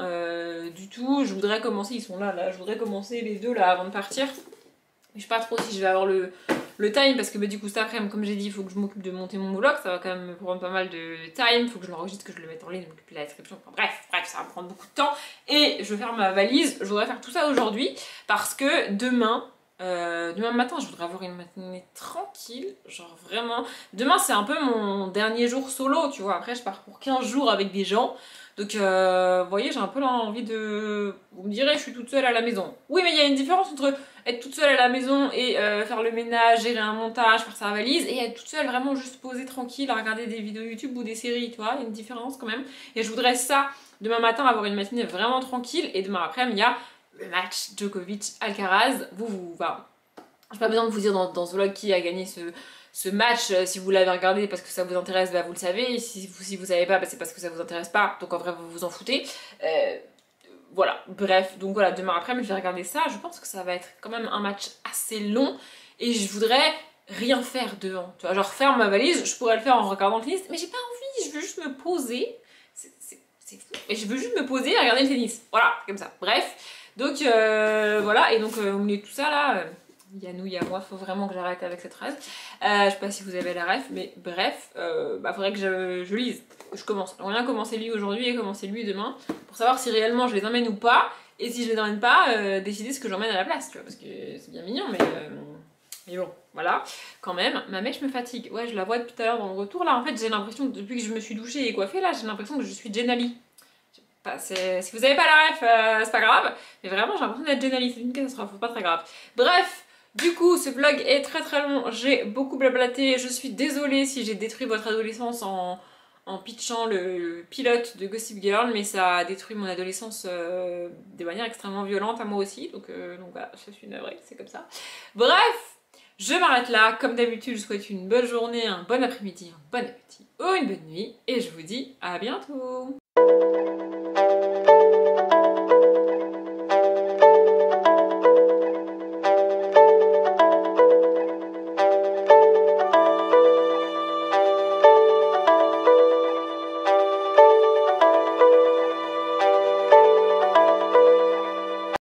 du tout, je voudrais commencer, ils sont là, je voudrais commencer les deux là avant de partir, mais je sais pas trop si je vais avoir le time parce que bah, du coup cet après-midi comme j'ai dit il faut que je m'occupe de monter mon vlog, ça va quand même me prendre pas mal de time, il faut que je l'enregistre, que je le mette en ligne, m'occuper de la description, enfin, bref ça va me prendre beaucoup de temps et je vais faire ma valise, je voudrais faire tout ça aujourd'hui parce que demain matin je voudrais avoir une matinée tranquille, genre vraiment, demain c'est un peu mon dernier jour solo tu vois, après je pars pour 15 jours avec des gens. Donc, vous voyez, j'ai un peu envie de... Vous me direz, je suis toute seule à la maison. Oui, mais il y a une différence entre être toute seule à la maison et faire le ménage, gérer un montage, faire sa valise, et être toute seule vraiment juste posée tranquille à regarder des vidéos YouTube ou des séries, tu vois, il y a une différence quand même. Et je voudrais ça, demain matin, avoir une matinée vraiment tranquille, et demain après-midi, il y a le match Djokovic-Alcaraz. Enfin, j'ai pas besoin de vous dire dans ce vlog qui a gagné ce match, si vous l'avez regardé parce que ça vous intéresse, bah vous le savez, et si vous savez pas, bah c'est parce que ça vous intéresse pas, donc en vrai vous vous en foutez. Voilà, bref, donc voilà, demain après-midi je vais regarder ça, je pense que ça va être quand même un match assez long, et je voudrais rien faire devant, tu vois, genre faire ma valise, je pourrais le faire en regardant le tennis, mais j'ai pas envie, je veux juste me poser, c'est fou, mais je veux juste me poser et regarder le tennis, voilà, comme ça, bref, donc voilà, et donc au milieu de tout ça là... Yannou, il y a moi, faut vraiment que j'arrête avec cette phrase. Je sais pas si vous avez la ref, mais bref, faudrait que je lise. Je commence. J'aimerais bien commencer lui aujourd'hui et commencer lui demain pour savoir si réellement je les emmène ou pas. Et si je les emmène pas, décider ce que j'emmène à la place, tu vois, parce que c'est bien mignon, mais bon, voilà. Quand même, ma mèche me fatigue. Ouais, je la vois depuis tout à l'heure dans le retour là. En fait, j'ai l'impression, depuis que je me suis douchée et coiffée là, j'ai l'impression que je suis Jenali. Si vous avez pas la ref, c'est pas grave, mais vraiment j'ai l'impression d'être Jenali, c'est une catastrophe, pas très grave. Bref. Du coup, ce vlog est très très long, j'ai beaucoup blablaté, je suis désolée si j'ai détruit votre adolescence en pitchant le pilote de Gossip Girl, mais ça a détruit mon adolescence de manière extrêmement violente à moi aussi, donc voilà, je suis navrée, c'est comme ça. Bref, je m'arrête là, comme d'habitude, je vous souhaite une bonne journée, un bon après-midi, un bon appétit ou une bonne nuit, et je vous dis à bientôt.